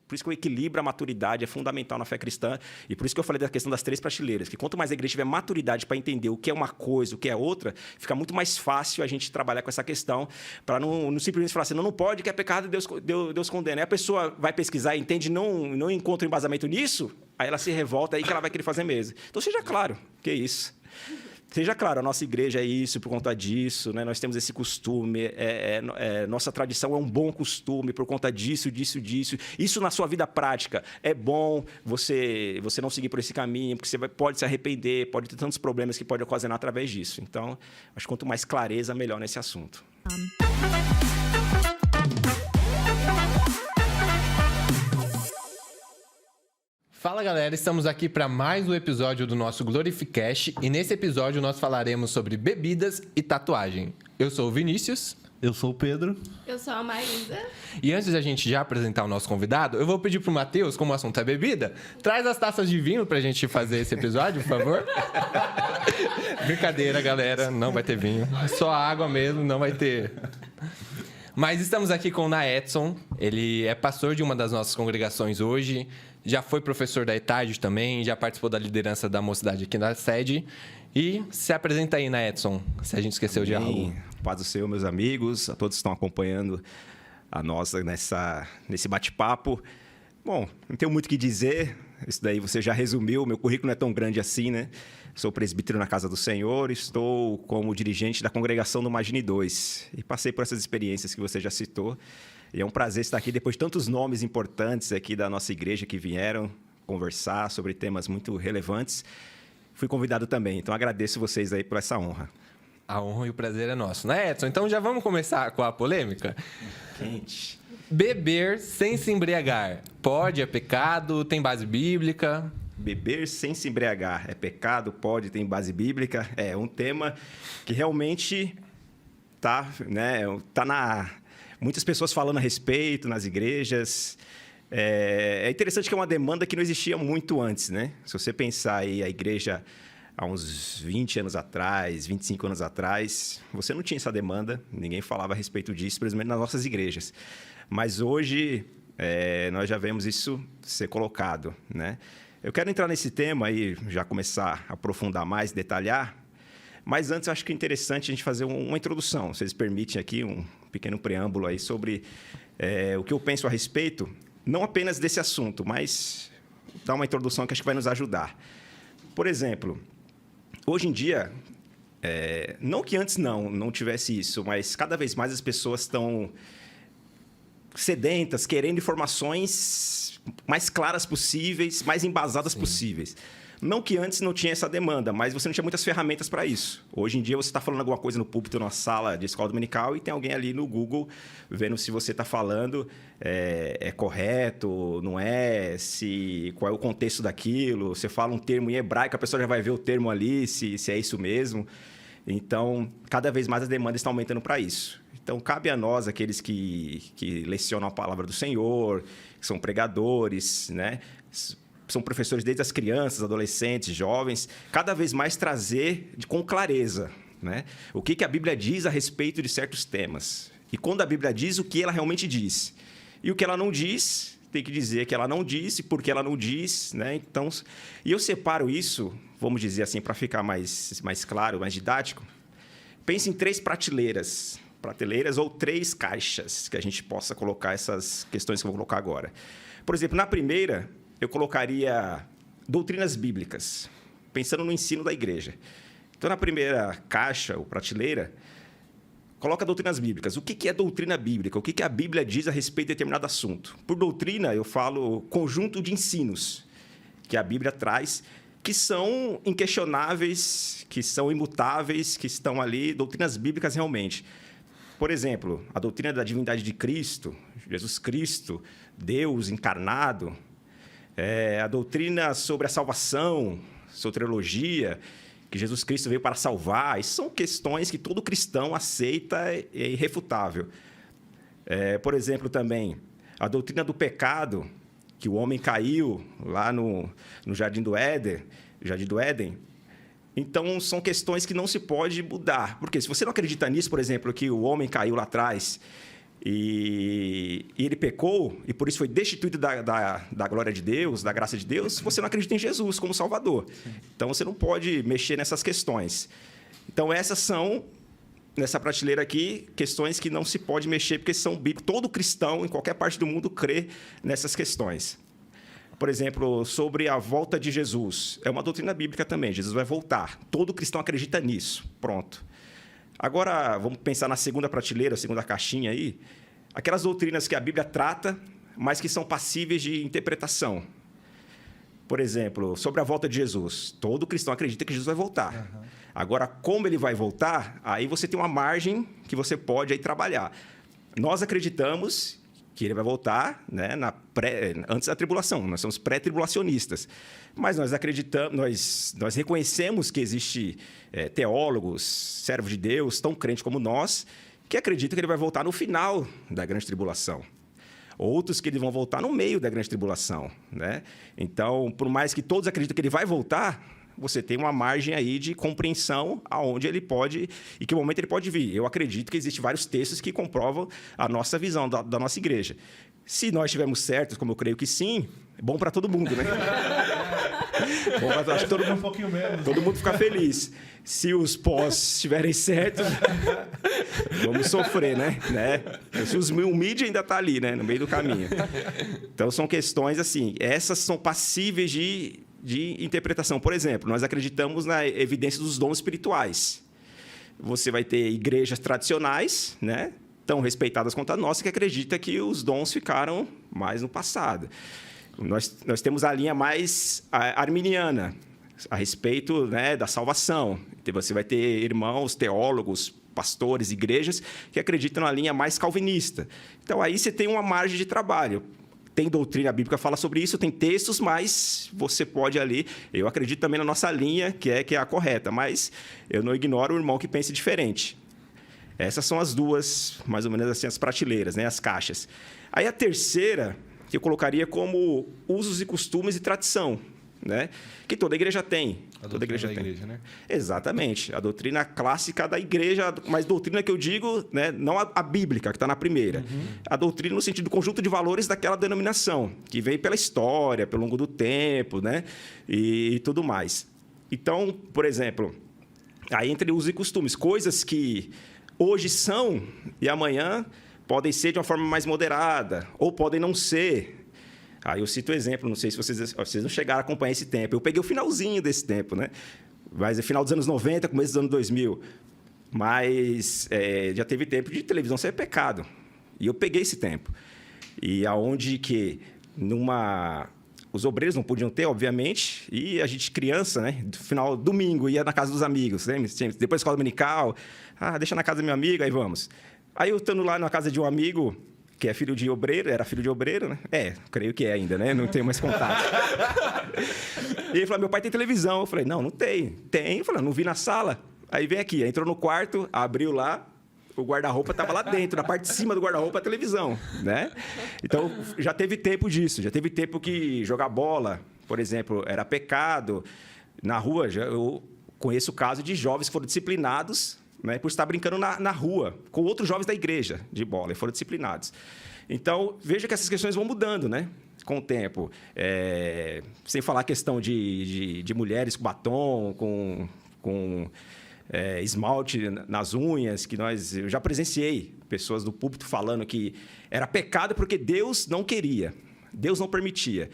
Por isso que o equilíbrio, a maturidade é fundamental na fé cristã. E por isso que eu falei da questão das 3 prateleiras. Que quanto mais a igreja tiver maturidade para entender o que é uma coisa, o que é outra, fica muito mais fácil a gente trabalhar com essa questão, para não simplesmente falar assim, não pode, que é pecado, Deus condena. Aí a pessoa vai pesquisar e entende, não encontra embasamento nisso, aí ela se revolta, aí que ela vai querer fazer mesmo. Então, seja claro, que é isso. Seja claro, a nossa igreja é isso por conta disso, né? Nós temos esse costume, nossa tradição é um bom costume por conta disso. Isso na sua vida prática é bom você não seguir por esse caminho, porque você pode se arrepender, pode ter tantos problemas que pode ocasionar através disso. Então, acho que quanto mais clareza, melhor nesse assunto. Fala galera, estamos aqui para mais um episódio do nosso Glorificast e nesse episódio nós falaremos sobre bebidas e tatuagem. Eu sou o Vinícius. Eu sou o Pedro. Eu sou a Maísa. E antes da gente já apresentar o nosso convidado, eu vou pedir pro Matheus, como o assunto é bebida, traz as taças de vinho pra gente fazer esse episódio, por favor. Brincadeira, galera, não vai ter vinho. Só água mesmo, não vai ter. Mas estamos aqui com o Naedson, ele é pastor de uma das nossas congregações hoje, já foi professor da ETAD também, já participou da liderança da mocidade aqui na sede. E se apresenta aí, Naedson, se a gente esqueceu de algo. Paz do Senhor, meus amigos, a todos que estão acompanhando a nossa nesse bate-papo. Bom, não tenho muito o que dizer, isso daí você já resumiu, meu currículo não é tão grande assim, né? Sou presbítero na Casa do Senhor, estou como dirigente da congregação do Imagine 2 e passei por essas experiências que você já citou. E é um prazer estar aqui depois de tantos nomes importantes aqui da nossa igreja que vieram conversar sobre temas muito relevantes. Fui convidado também, então agradeço vocês aí por essa honra. A honra e o prazer é nosso, né, Edson? Então já vamos começar com a polêmica? Quente. Beber sem se embriagar. Pode, é pecado, tem base bíblica? Beber sem se embriagar é pecado, pode, tem base bíblica. É um tema que realmente tá muitas pessoas falando a respeito nas igrejas. É interessante que é uma demanda que não existia muito antes, né? Se você pensar aí a igreja há uns 20 anos atrás, 25 anos atrás, você não tinha essa demanda, ninguém falava a respeito disso, principalmente nas nossas igrejas. Mas hoje nós já vemos isso ser colocado, né? Eu quero entrar nesse tema e já começar a aprofundar mais, detalhar, mas antes eu acho que é interessante a gente fazer uma introdução, se vocês permitem aqui um pequeno preâmbulo aí sobre o que eu penso a respeito, não apenas desse assunto, mas dar uma introdução que acho que vai nos ajudar. Por exemplo, hoje em dia, não que antes não tivesse isso, mas cada vez mais as pessoas estão sedentas, querendo informações mais claras possíveis, mais embasadas possíveis. Não que antes não tinha essa demanda, mas você não tinha muitas ferramentas para isso. Hoje em dia, você está falando alguma coisa no púlpito, numa sala de escola dominical, e tem alguém ali no Google vendo se você está falando é correto, não é, qual é o contexto daquilo. Você fala um termo em hebraico, a pessoa já vai ver o termo ali, se é isso mesmo. Então, cada vez mais a demanda está aumentando para isso. Então, cabe a nós, aqueles que lecionam a palavra do Senhor, que são pregadores, né? São professores desde as crianças, adolescentes, jovens, cada vez mais trazer com clareza, né? O que a Bíblia diz a respeito de certos temas. E quando a Bíblia diz, o que ela realmente diz. E o que ela não diz, tem que dizer que ela não disse, porque ela não diz, né? Então, e eu separo isso, vamos dizer assim, para ficar mais claro, mais didático. Pense em 3 prateleiras ou 3 caixas que a gente possa colocar essas questões que eu vou colocar agora. Por exemplo, na primeira, eu colocaria doutrinas bíblicas, pensando no ensino da igreja. Então, na primeira caixa ou prateleira, coloca doutrinas bíblicas. O que é doutrina bíblica? O que a Bíblia diz a respeito de determinado assunto? Por doutrina, eu falo conjunto de ensinos que a Bíblia traz, que são inquestionáveis, que são imutáveis, que estão ali, doutrinas bíblicas realmente. Por exemplo, a doutrina da divindade de Cristo, Jesus Cristo, Deus encarnado, a doutrina sobre a salvação, soteriologia, que Jesus Cristo veio para salvar. Isso são questões que todo cristão aceita e é irrefutável. Por exemplo, também, a doutrina do pecado, que o homem caiu lá no Jardim do Éden. Então, são questões que não se pode mudar. Porque se você não acredita nisso, por exemplo, que o homem caiu lá atrás e ele pecou, e por isso foi destituído da glória de Deus, da graça de Deus, você não acredita em Jesus como Salvador. Então, você não pode mexer nessas questões. Então, essas são, nessa prateleira aqui, questões que não se pode mexer, porque são bíblicas. Todo cristão, em qualquer parte do mundo, crê nessas questões. Por exemplo, sobre a volta de Jesus. É uma doutrina bíblica também, Jesus vai voltar. Todo cristão acredita nisso. Pronto. Agora, vamos pensar na segunda prateleira, a segunda caixinha aí. Aquelas doutrinas que a Bíblia trata, mas que são passíveis de interpretação. Por exemplo, sobre a volta de Jesus. Todo cristão acredita que Jesus vai voltar. Agora, como ele vai voltar, aí você tem uma margem que você pode aí trabalhar. Nós acreditamos que ele vai voltar, né, antes da tribulação. Nós somos pré-tribulacionistas. Mas nós acreditamos, nós reconhecemos que existe teólogos, servos de Deus, tão crentes como nós, que acreditam que ele vai voltar no final da grande tribulação. Outros que eles vão voltar no meio da grande tribulação, né? Então, por mais que todos acreditem que ele vai voltar, você tem uma margem aí de compreensão aonde ele pode e que momento ele pode vir. Eu acredito que existem vários textos que comprovam a nossa visão da nossa igreja. Se nós estivermos certos, como eu creio que sim, é bom para todo mundo, né? Bom, acho que todo mundo fica feliz. Se os pós estiverem certos, vamos sofrer, né? Se o mídia ainda está ali, né? No meio do caminho. Então, são questões assim, essas são passíveis de interpretação. Por exemplo, nós acreditamos na evidência dos dons espirituais. Você vai ter igrejas tradicionais, né, tão respeitadas quanto a nossa, que acredita que os dons ficaram mais no passado. Nós temos a linha mais arminiana, a respeito, né, da salvação. Então, você vai ter irmãos, teólogos, pastores, igrejas, que acreditam na linha mais calvinista. Então, aí você tem uma margem de trabalho. Tem doutrina bíblica que fala sobre isso, tem textos, mas você pode ali... Eu acredito também na nossa linha, que é a correta, mas eu não ignoro o irmão que pense diferente. Essas são as duas, mais ou menos assim, as prateleiras, né? As caixas. Aí a terceira, que eu colocaria como usos e costumes e tradição, né? Que toda igreja tem. Toda igreja tem. Igreja, né? Exatamente. A doutrina clássica da igreja, mas doutrina que eu digo, né, não a bíblica, que está na primeira. A doutrina no sentido do conjunto de valores daquela denominação, que vem pela história, pelo longo do tempo, né, e tudo mais. Então, por exemplo, aí entre usos e costumes, coisas que hoje são e amanhã podem ser de uma forma mais moderada, ou podem não ser. Aí eu cito o exemplo, não sei se vocês não chegaram a acompanhar esse tempo. Eu peguei o finalzinho desse tempo, né? Mas é final dos anos 90, começo dos anos 2000. Mas já teve tempo de televisão ser pecado. E eu peguei esse tempo. E aonde que os obreiros não podiam ter, obviamente, e a gente, criança, né? No final, domingo, ia na casa dos amigos, né? Depois da escola dominical, deixa na casa do meu amigo, aí vamos. Aí eu estando lá na casa de um amigo, que é filho de obreiro, era filho de obreiro, né? Creio que é ainda, né? Não tenho mais contato. E ele falou, meu pai tem televisão. Eu falei, não tem. Tem. Eu falei, não vi na sala. Aí vem aqui, entrou no quarto, abriu lá, o guarda-roupa estava lá dentro, na parte de cima do guarda-roupa, a televisão, né? Então, já teve tempo disso. Já teve tempo que jogar bola, por exemplo, era pecado. Na rua, eu conheço o caso de jovens que foram disciplinados, né, por estar brincando na rua, com outros jovens da igreja de bola, e foram disciplinados. Então, veja que essas questões vão mudando, né, com o tempo. Sem falar a questão de mulheres com batom, com esmalte nas unhas, que eu já presenciei pessoas do púlpito falando que era pecado porque Deus não queria, Deus não permitia.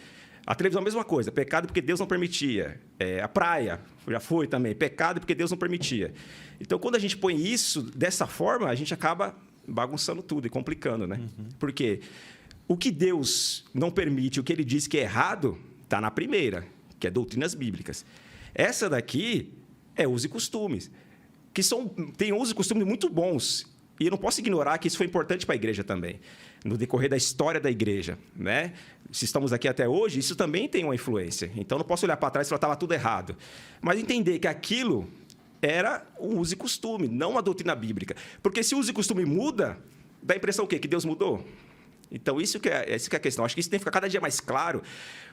A televisão é a mesma coisa, pecado porque Deus não permitia. A praia, já foi também, pecado porque Deus não permitia. Então, quando a gente põe isso dessa forma, a gente acaba bagunçando tudo e complicando, né? Porque o que Deus não permite, o que ele diz que é errado, está na primeira, que é doutrinas bíblicas. Essa daqui é usos e costumes, que tem usos e costumes muito bons. E eu não posso ignorar que isso foi importante para a igreja também, no decorrer da história da igreja, né? Se estamos aqui até hoje, isso também tem uma influência. Então, não posso olhar para trás e falar que estava tudo errado. Mas entender que aquilo era um uso e costume, não uma doutrina bíblica. Porque se o uso e costume muda, dá a impressão o quê? Que Deus mudou? Então, isso que é a questão. Acho que isso tem que ficar cada dia mais claro.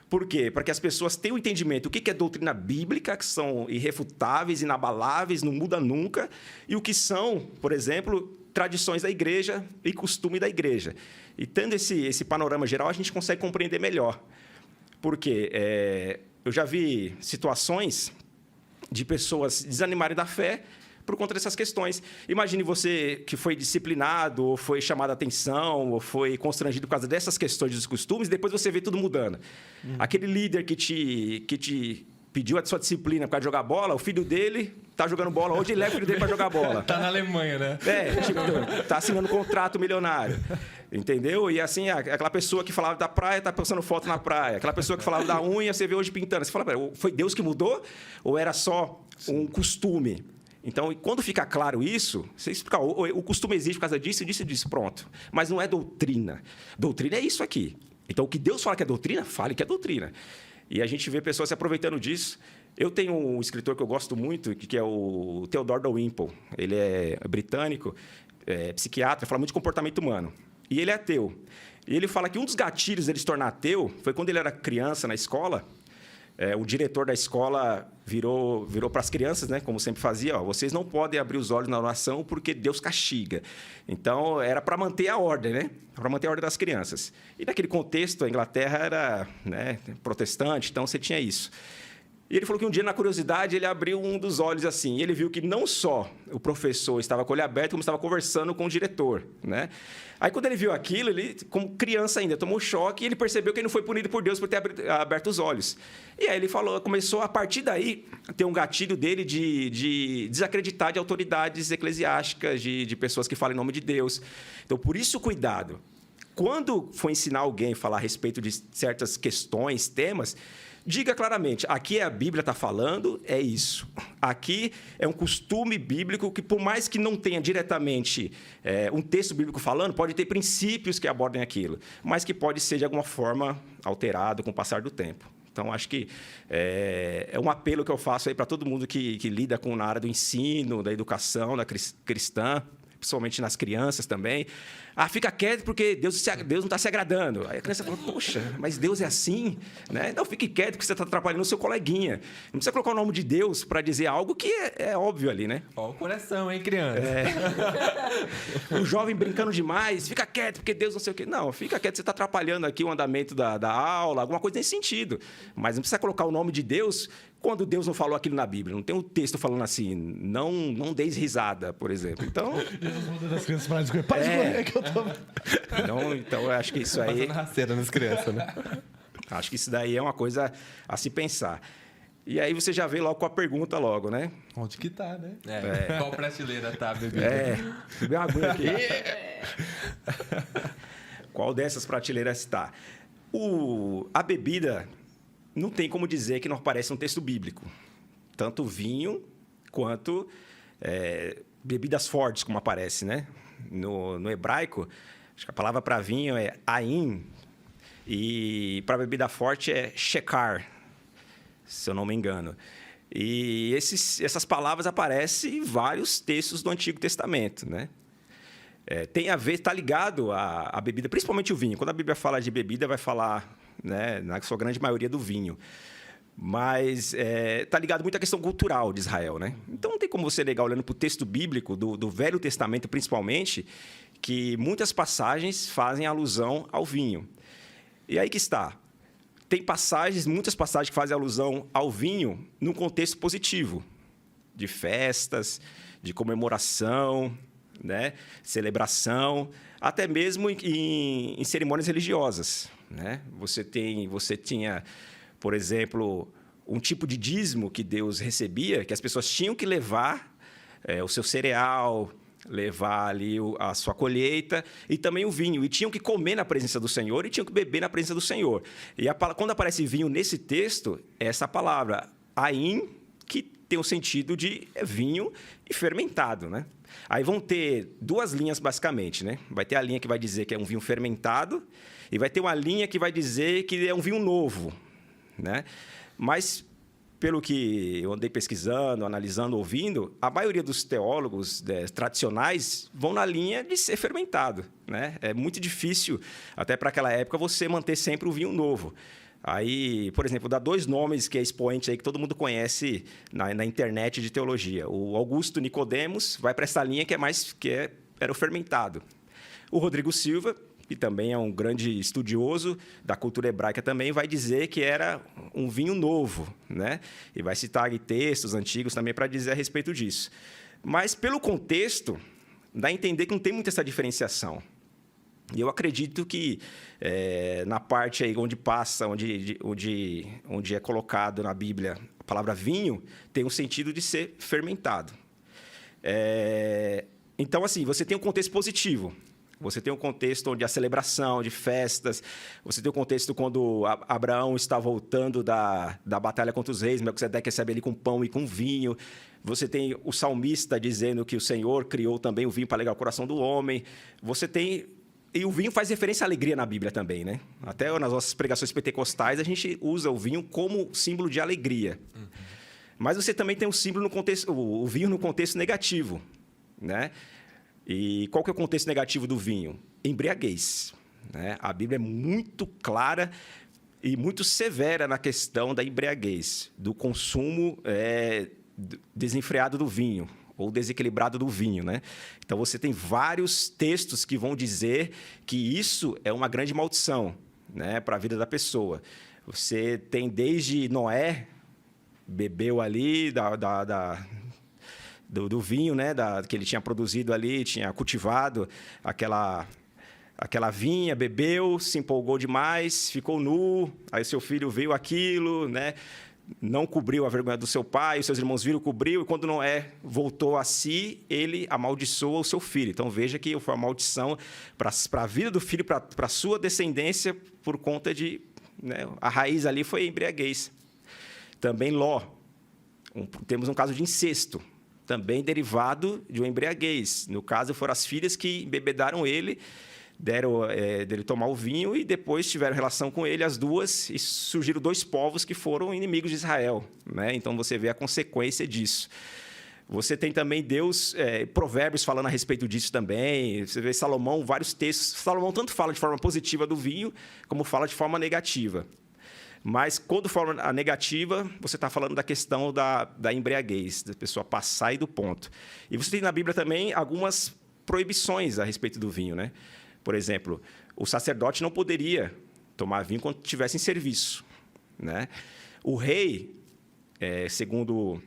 Por quê? Para que as pessoas tenham um entendimento do que é doutrina bíblica, que são irrefutáveis, inabaláveis, não muda nunca, e o que são, por exemplo, tradições da igreja e costume da igreja. E tendo esse panorama geral, a gente consegue compreender melhor. Porque eu já vi situações de pessoas desanimarem da fé por conta dessas questões. Imagine você que foi disciplinado, ou foi chamado a atenção, ou foi constrangido por causa dessas questões dos costumes, e depois você vê tudo mudando. Aquele líder que te pediu a sua disciplina para jogar bola, o filho dele tá jogando bola hoje e leva o filho dele para jogar bola. Tá na Alemanha, né? Tá assinando um contrato milionário. Entendeu? E assim, aquela pessoa que falava da praia tá postando foto na praia. Aquela pessoa que falava da unha, você vê hoje pintando. Você fala, foi Deus que mudou? Ou era só um costume? Então, quando fica claro isso, você explica, o costume existe por causa disso, disso, pronto. Mas não é doutrina. Doutrina é isso aqui. Então, o que Deus fala que é doutrina, fale que é doutrina. E a gente vê pessoas se aproveitando disso. Eu tenho um escritor que eu gosto muito, que é o Theodore Dalrymple. Ele é britânico, psiquiatra, fala muito de comportamento humano. E ele é ateu. E ele fala que um dos gatilhos dele se tornar ateu foi quando ele era criança na escola. O diretor da escola virou para as crianças, né, como sempre fazia, vocês não podem abrir os olhos na oração porque Deus castiga. Então, era para manter a ordem, né? Para manter a ordem das crianças. E naquele contexto, a Inglaterra era, né, protestante, então você tinha isso. E ele falou que um dia, na curiosidade, ele abriu um dos olhos assim, e ele viu que não só o professor estava com o olho aberto, como estava conversando com o diretor, né? Aí, quando ele viu aquilo, ele, como criança ainda, tomou um choque e ele percebeu que ele não foi punido por Deus por ter aberto os olhos. E aí ele começou, a partir daí, a ter um gatilho dele de desacreditar de autoridades eclesiásticas, de pessoas que falam em nome de Deus. Então, por isso, cuidado. Quando for ensinar alguém a falar a respeito de certas questões, temas, diga claramente, aqui a Bíblia está falando, é isso. Aqui é um costume bíblico que, por mais que não tenha diretamente um texto bíblico falando, pode ter princípios que abordem aquilo, mas que pode ser, de alguma forma, alterado com o passar do tempo. Então, acho que é um apelo que eu faço para todo mundo que lida na área do ensino, da educação, da cristã, principalmente nas crianças também. Fica quieto porque Deus não está se agradando. Aí a criança fala, poxa, mas Deus é assim? Né? Não, fique quieto porque você está atrapalhando o seu coleguinha. Não precisa colocar o nome de Deus para dizer algo que é óbvio ali, né? Ó o coração, hein, criança? O jovem brincando demais, fica quieto porque Deus não sei o quê. Não, fica quieto, você está atrapalhando aqui o andamento da aula, alguma coisa nesse sentido. Mas não precisa colocar o nome de Deus quando Deus não falou aquilo na Bíblia. Não tem um texto falando assim, não deis risada, por exemplo. Então... Jesus manda das crianças para escorrer. Para de correr que eu tô... Então, eu acho que isso aí... Passando rasteira nas crianças, né? Acho que isso daí é uma coisa a se pensar. E aí você já vê logo com a pergunta logo, né? Onde que tá, né? Qual prateleira tá, bebê? Beber uma aguinha aqui. Qual dessas prateleiras está? A bebida... não tem como dizer que não aparece no texto bíblico. Tanto vinho quanto bebidas fortes, como aparece, né? No hebraico, acho que a palavra para vinho é ain, e para bebida forte é shekar, se eu não me engano. E essas palavras aparecem em vários textos do Antigo Testamento, né? Tem a ver, está ligado à bebida, principalmente o vinho. Quando a Bíblia fala de bebida, vai falar, né, na sua grande maioria, do vinho. Mas está ligado muito à questão cultural de Israel, né? Então, não tem como você negar, olhando para o texto bíblico, do Velho Testamento principalmente, que muitas passagens fazem alusão ao vinho. E aí que está. Tem muitas passagens que fazem alusão ao vinho num contexto positivo, de festas, de comemoração, né, celebração, até mesmo em cerimônias religiosas, né? Você tinha, por exemplo, um tipo de dízimo que Deus recebia, que as pessoas tinham que levar o seu cereal, levar ali a sua colheita e também o vinho. E tinham que comer na presença do Senhor e tinham que beber na presença do Senhor. E quando aparece vinho nesse texto, é essa palavra, ain, que tem o sentido de vinho e fermentado, né? Aí vão ter duas linhas, basicamente, né? Vai ter a linha que vai dizer que é um vinho fermentado e vai ter uma linha que vai dizer que é um vinho novo, né? Mas, pelo que eu andei pesquisando, analisando, ouvindo, a maioria dos teólogos tradicionais vão na linha de ser fermentado, né? É muito difícil, até para aquela época, você manter sempre o vinho novo. Aí, por exemplo, dá dois nomes que é expoente aí que todo mundo conhece na internet de teologia. O Augusto Nicodemos vai para essa linha que é era o fermentado. O Rodrigo Silva, que também é um grande estudioso da cultura hebraica também, vai dizer que era um vinho novo, né? E vai citar aí textos antigos também para dizer a respeito disso. Mas, pelo contexto, dá a entender que não tem muita essa diferenciação. E eu acredito que, na parte aí onde passa, onde é colocado na Bíblia a palavra vinho, tem um sentido de ser fermentado. Então, assim, você tem um contexto positivo. Você tem um contexto onde há celebração de festas. Você tem um contexto quando Abraão está voltando da batalha contra os reis, Melquisedeque recebe ele com pão e com vinho. Você tem o salmista dizendo que o Senhor criou também o vinho para alegrar o coração do homem. Você tem... E o vinho faz referência à alegria na Bíblia também, né? Até nas nossas pregações pentecostais, a gente usa o vinho como símbolo de alegria. Uhum. Mas você também tem um símbolo no contexto... O vinho no contexto negativo, né? E qual que é o contexto negativo do vinho? Embriaguez, né? A Bíblia é muito clara e muito severa na questão da embriaguez, do consumo desenfreado do vinho, ou desequilibrado do vinho, né? Então, você tem vários textos que vão dizer que isso é uma grande maldição, né, para a vida da pessoa. Você tem desde Noé, bebeu ali do vinho, né, que ele tinha produzido ali, tinha cultivado aquela vinha, bebeu, se empolgou demais, ficou nu, aí seu filho viu aquilo, né, não cobriu a vergonha do seu pai, os seus irmãos viram, cobriu, e quando Noé voltou a si, ele amaldiçoou o seu filho. Então, veja que foi uma maldição para a vida do filho, para a sua descendência, por conta de... Né, a raiz ali foi a embriaguez. Também Ló. Temos um caso de incesto, também derivado de uma embriaguez. No caso, foram as filhas que embebedaram ele, deram dele tomar o vinho e depois tiveram relação com ele, as duas, e surgiram 2 povos que foram inimigos de Israel, né? Então, você vê a consequência disso. Você tem também Deus, Provérbios falando a respeito disso também. Você vê Salomão, vários textos. Salomão tanto fala de forma positiva do vinho, como fala de forma negativa. Mas, quando forma a negativa, você está falando da questão da embriaguez, da pessoa passar e do ponto. E você tem na Bíblia também algumas proibições a respeito do vinho, né? Por exemplo, o sacerdote não poderia tomar vinho quando estivesse em serviço, né? O rei, segundo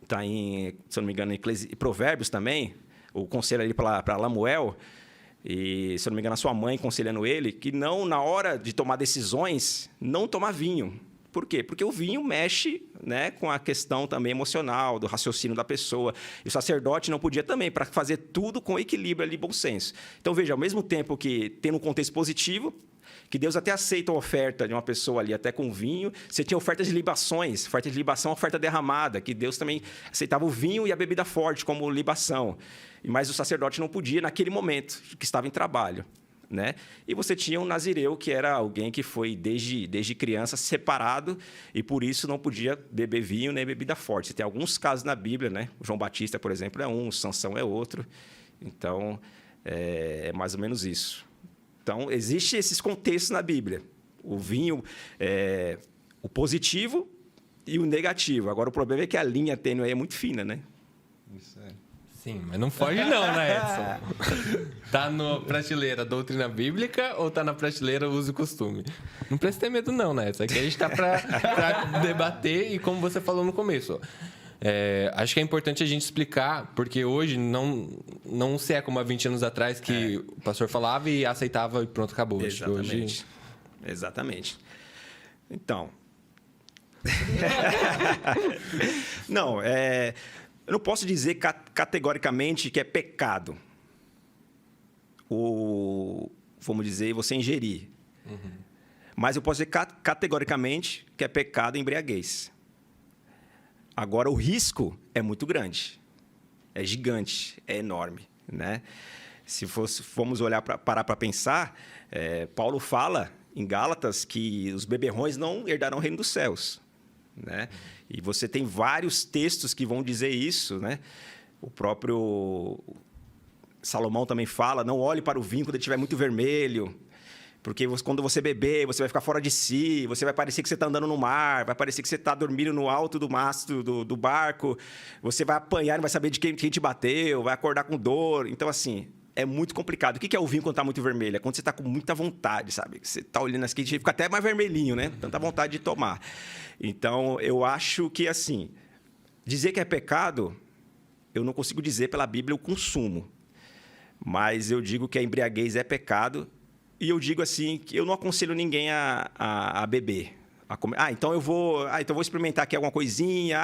está em, se eu não me engano, em Provérbios também, o conselho ali para Lamuel, e, se eu não me engano, a sua mãe aconselhando ele, que não, na hora de tomar decisões, não tomar vinho. Por quê? Porque o vinho mexe, né, com a questão também emocional, do raciocínio da pessoa. E o sacerdote não podia também, para fazer tudo com equilíbrio ali, bom senso. Então, veja, ao mesmo tempo que tem um contexto positivo, que Deus até aceita a oferta de uma pessoa ali, até com vinho. Você tinha ofertas de libações, oferta de libação, oferta derramada, que Deus também aceitava o vinho e a bebida forte como libação. Mas o sacerdote não podia naquele momento, que estava em trabalho, né? E você tinha um nazireu, que era alguém que foi, desde criança, separado, e por isso não podia beber vinho nem bebida forte. Você tem alguns casos na Bíblia, né? O João Batista, por exemplo, é um, Sansão é outro. Então, é mais ou menos isso. Então, existem esses contextos na Bíblia. O vinho, o positivo e o negativo. Agora, o problema é que a linha tênue aí é muito fina, né? Isso é. Sim, mas não foge não, né, Edson? Tá na prateleira doutrina bíblica ou tá na prateleira uso e costume? Não precisa ter medo não, né, Edson? Aqui a gente tá pra debater e, como você falou no começo, acho que é importante a gente explicar, porque hoje não se é como há 20 anos atrás que o pastor falava e aceitava e pronto, acabou. Exatamente. Hoje... Exatamente. Então... Não, eu não posso dizer categoricamente que é pecado. Vamos dizer, você ingerir. Uhum. Mas eu posso dizer categoricamente que é pecado a embriaguez. Agora, o risco é muito grande. É gigante, é enorme, né? Se formos parar para pensar, Paulo fala em Gálatas que os beberrões não herdarão o reino dos céus, né? E você tem vários textos que vão dizer isso, né? O próprio Salomão também fala, não olhe para o vinho quando ele estiver muito vermelho. Porque quando você beber, você vai ficar fora de si, você vai parecer que você está andando no mar, vai parecer que você está dormindo no alto do mastro do barco, você vai apanhar, não vai saber de quem te bateu, vai acordar com dor. Então, assim, é muito complicado. O que é o vinho quando está muito vermelho? É quando você está com muita vontade, sabe? Você está olhando assim, fica até mais vermelhinho, né? Tanta vontade de tomar. Então, eu acho que, assim, dizer que é pecado, eu não consigo dizer pela Bíblia o consumo. Mas eu digo que a embriaguez é pecado. E eu digo assim, que eu não aconselho ninguém a beber. Então eu vou experimentar aqui alguma coisinha.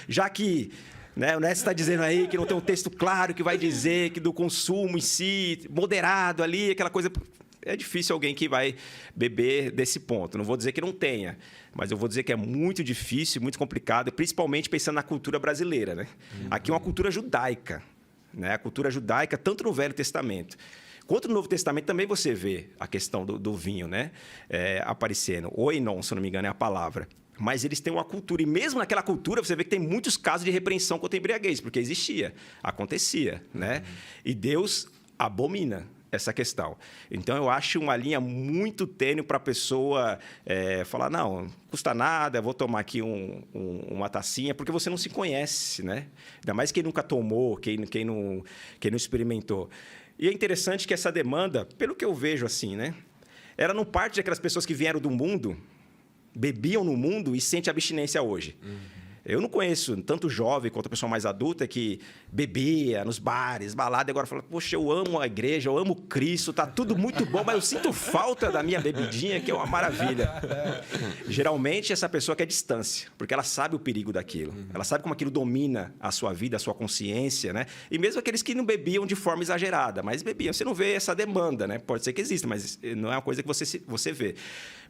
Já que, né, o Neto está dizendo aí que não tem um texto claro que vai dizer que do consumo em si, moderado ali, aquela coisa... É difícil alguém que vai beber desse ponto. Não vou dizer que não tenha, mas eu vou dizer que é muito difícil, muito complicado, principalmente pensando na cultura brasileira, né? Aqui é uma cultura judaica, né? A cultura judaica, tanto no Velho Testamento quanto no Novo Testamento, também você vê a questão do vinho, né? Aparecendo. Oinon, se eu não me engano, é a palavra. Mas eles têm uma cultura. E mesmo naquela cultura, você vê que tem muitos casos de repreensão contra a embriaguez, porque existia, acontecia, né? E Deus abomina essa questão. Então, eu acho uma linha muito tênue para a pessoa falar, não custa nada, vou tomar aqui uma tacinha, porque você não se conhece, né? Ainda mais quem nunca tomou, quem não experimentou. E é interessante que essa demanda, pelo que eu vejo assim, né? Ela não parte daquelas pessoas que vieram do mundo, bebiam no mundo e sentem abstinência hoje. Eu não conheço tanto jovem quanto a pessoa mais adulta que bebia nos bares, balada, e agora fala, poxa, eu amo a igreja, eu amo Cristo, tá tudo muito bom, mas eu sinto falta da minha bebidinha, que é uma maravilha. Geralmente, essa pessoa quer distância, porque ela sabe o perigo daquilo. Ela sabe como aquilo domina a sua vida, a sua consciência, né? E mesmo aqueles que não bebiam de forma exagerada, mas bebiam. Você não vê essa demanda, né? Pode ser que exista, mas não é uma coisa que você vê.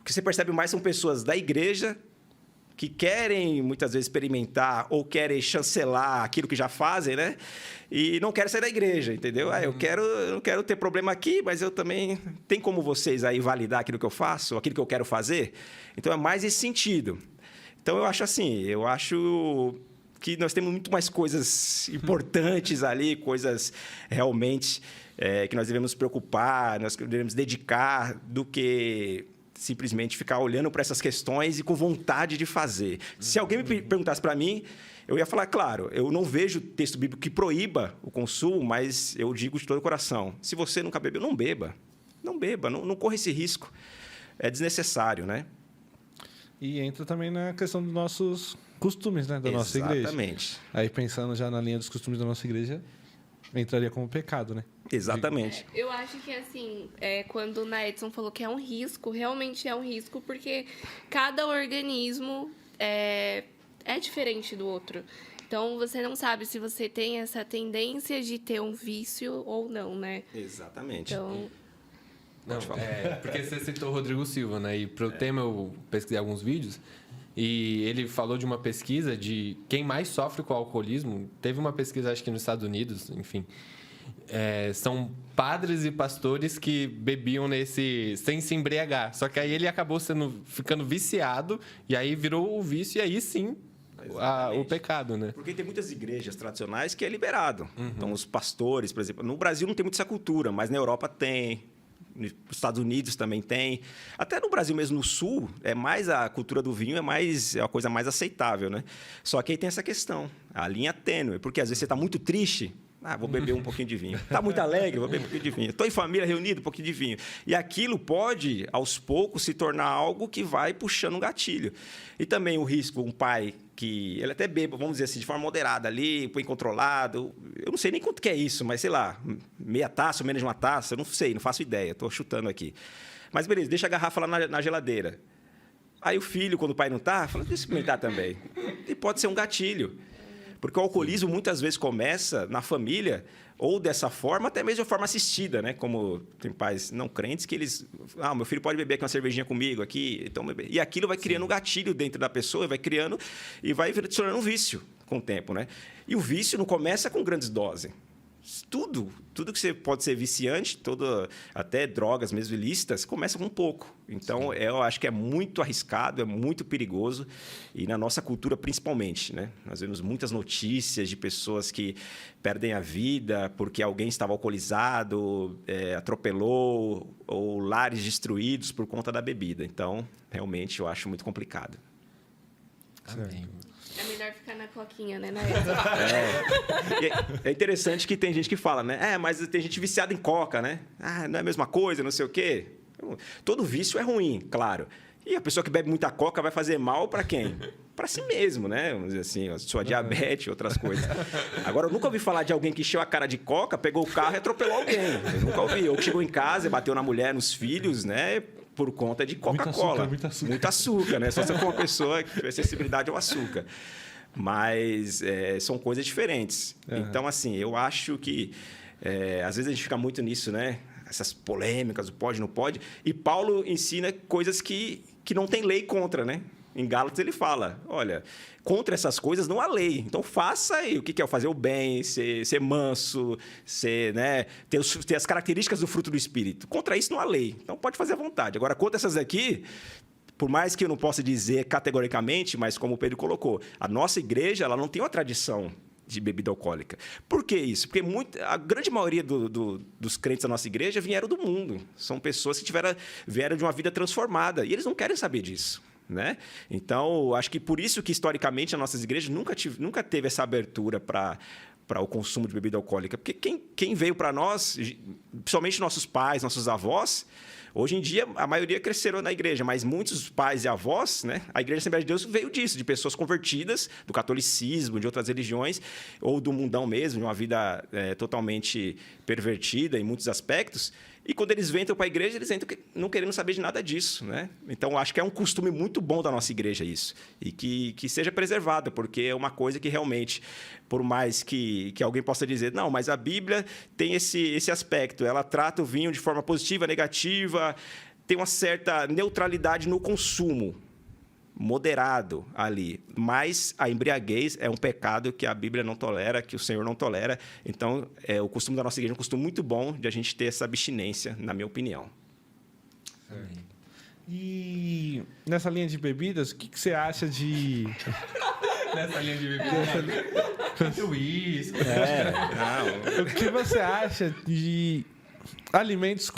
O que você percebe mais são pessoas da igreja que querem, muitas vezes, experimentar ou querem chancelar aquilo que já fazem, né? E não querem sair da igreja, entendeu? Eu não quero ter problema aqui, mas eu também... Tem como vocês aí validar aquilo que eu faço, aquilo que eu quero fazer? Então, é mais esse sentido. Então, eu acho assim, que nós temos muito mais coisas importantes ali, coisas realmente que nós devemos nos preocupar, nós devemos dedicar, do que simplesmente ficar olhando para essas questões e com vontade de fazer. Se alguém me perguntasse para mim, eu ia falar, claro, eu não vejo texto bíblico que proíba o consumo, mas eu digo de todo o coração, se você nunca bebeu, não beba. Não beba, não corra esse risco. É desnecessário, né? E entra também na questão dos nossos costumes, né? Da nossa igreja. Exatamente. Aí, pensando já na linha dos costumes da nossa igreja, entraria como pecado, né? Exatamente. Eu acho que, assim, quando o Edson falou que é um risco, realmente é um risco, porque cada organismo é diferente do outro. Então, você não sabe se você tem essa tendência de ter um vício ou não, né? Exatamente. Então... Não, porque você citou o Rodrigo Silva, né? E para o tema eu pesquisei alguns vídeos e ele falou de uma pesquisa de quem mais sofre com o alcoolismo. Teve uma pesquisa, acho que nos Estados Unidos, enfim. São padres e pastores que bebiam sem se embriagar. Só que aí ele acabou ficando viciado e aí virou o vício e aí sim o pecado, né? Porque tem muitas igrejas tradicionais que é liberado. Então, os pastores, por exemplo... No Brasil não tem muito essa cultura, mas na Europa tem... Nos Estados Unidos também tem. Até no Brasil mesmo, no Sul, a cultura do vinho é uma coisa mais aceitável, né? Só que aí tem essa questão, a linha tênue. Porque às vezes você está muito triste, vou beber um pouquinho de vinho. Está muito alegre, vou beber um pouquinho de vinho. Estou em família reunida, um pouquinho de vinho. E aquilo pode, aos poucos, se tornar algo que vai puxando um gatilho. E também o risco, um pai que ele até beba, vamos dizer assim, de forma moderada ali, põe controlado. Eu não sei nem quanto que é isso, mas sei lá, meia taça ou menos de uma taça, eu não sei, não faço ideia, estou chutando aqui. Mas beleza, deixa a garrafa lá na geladeira. Aí o filho, quando o pai não está, fala, deixa eu experimentar também. E pode ser um gatilho. Porque o alcoolismo muitas vezes começa na família, ou dessa forma, até mesmo de forma assistida, né? Como tem pais não crentes que eles... meu filho pode beber aqui uma cervejinha comigo, aqui, então beber. E aquilo vai criando um gatilho dentro da pessoa, vai criando e vai se tornando um vício com o tempo, né? E o vício não começa com grandes doses. Tudo que você pode ser viciante, até drogas mesmo ilícitas, começa com um pouco. Então, eu acho que é muito arriscado, é muito perigoso. E na nossa cultura, principalmente, né? Nós vemos muitas notícias de pessoas que perdem a vida porque alguém estava alcoolizado, atropelou, ou lares destruídos por conta da bebida. Então, realmente, eu acho muito complicado. Amém. É melhor ficar na coquinha, né? É interessante que tem gente que fala, né? Mas tem gente viciada em coca, né? Não é a mesma coisa, não sei o quê. Todo vício é ruim, claro. E a pessoa que bebe muita coca vai fazer mal para quem? Para si mesmo, né? Vamos dizer assim, a sua diabetes, outras coisas. Agora, eu nunca ouvi falar de alguém que encheu a cara de coca, pegou o carro e atropelou alguém. Eu nunca ouvi. Ou que chegou em casa e bateu na mulher, nos filhos, né? Por conta de Coca-Cola. Muito açúcar, né? Só se for uma pessoa que tiver sensibilidade ao açúcar. Mas são coisas diferentes. Então, assim, eu acho que... às vezes a gente fica muito nisso, né? Essas polêmicas, o pode, não pode. E Paulo ensina coisas que não tem lei contra, né? Em Gálatas ele fala, olha, contra essas coisas não há lei. Então faça aí. O que é fazer o bem, ser manso, ter as características do fruto do Espírito. Contra isso não há lei. Então pode fazer à vontade. Agora, contra essas aqui, por mais que eu não possa dizer categoricamente, mas como o Pedro colocou, a nossa igreja ela não tem uma tradição de bebida alcoólica. Por que isso? Porque a grande maioria dos crentes da nossa igreja vieram do mundo. São pessoas que vieram de uma vida transformada. E eles não querem saber disso. Né? Então, acho que por isso que, historicamente, as nossas igrejas nunca teve essa abertura para o consumo de bebida alcoólica. Porque quem veio para nós, principalmente nossos pais, nossos avós, hoje em dia, a maioria cresceram na igreja, mas muitos pais e avós, né? A Igreja Assembleia de Deus veio disso, de pessoas convertidas do catolicismo, de outras religiões, ou do mundão mesmo, de uma vida totalmente pervertida em muitos aspectos. E quando eles entram para a igreja, eles entram não querendo saber de nada disso, né? Então, acho que é um costume muito bom da nossa igreja isso. E que seja preservado, porque é uma coisa que realmente, por mais que alguém possa dizer, não, mas a Bíblia tem esse aspecto, ela trata o vinho de forma positiva, negativa, tem uma certa neutralidade no consumo, moderado ali. Mas a embriaguez é um pecado que a Bíblia não tolera, que o Senhor não tolera. Então, o costume da nossa igreja é um costume muito bom de a gente ter essa abstinência, na minha opinião. E nessa linha de bebidas, o que você acha de... Nessa linha de bebida. Uísque. O que você acha de alimentos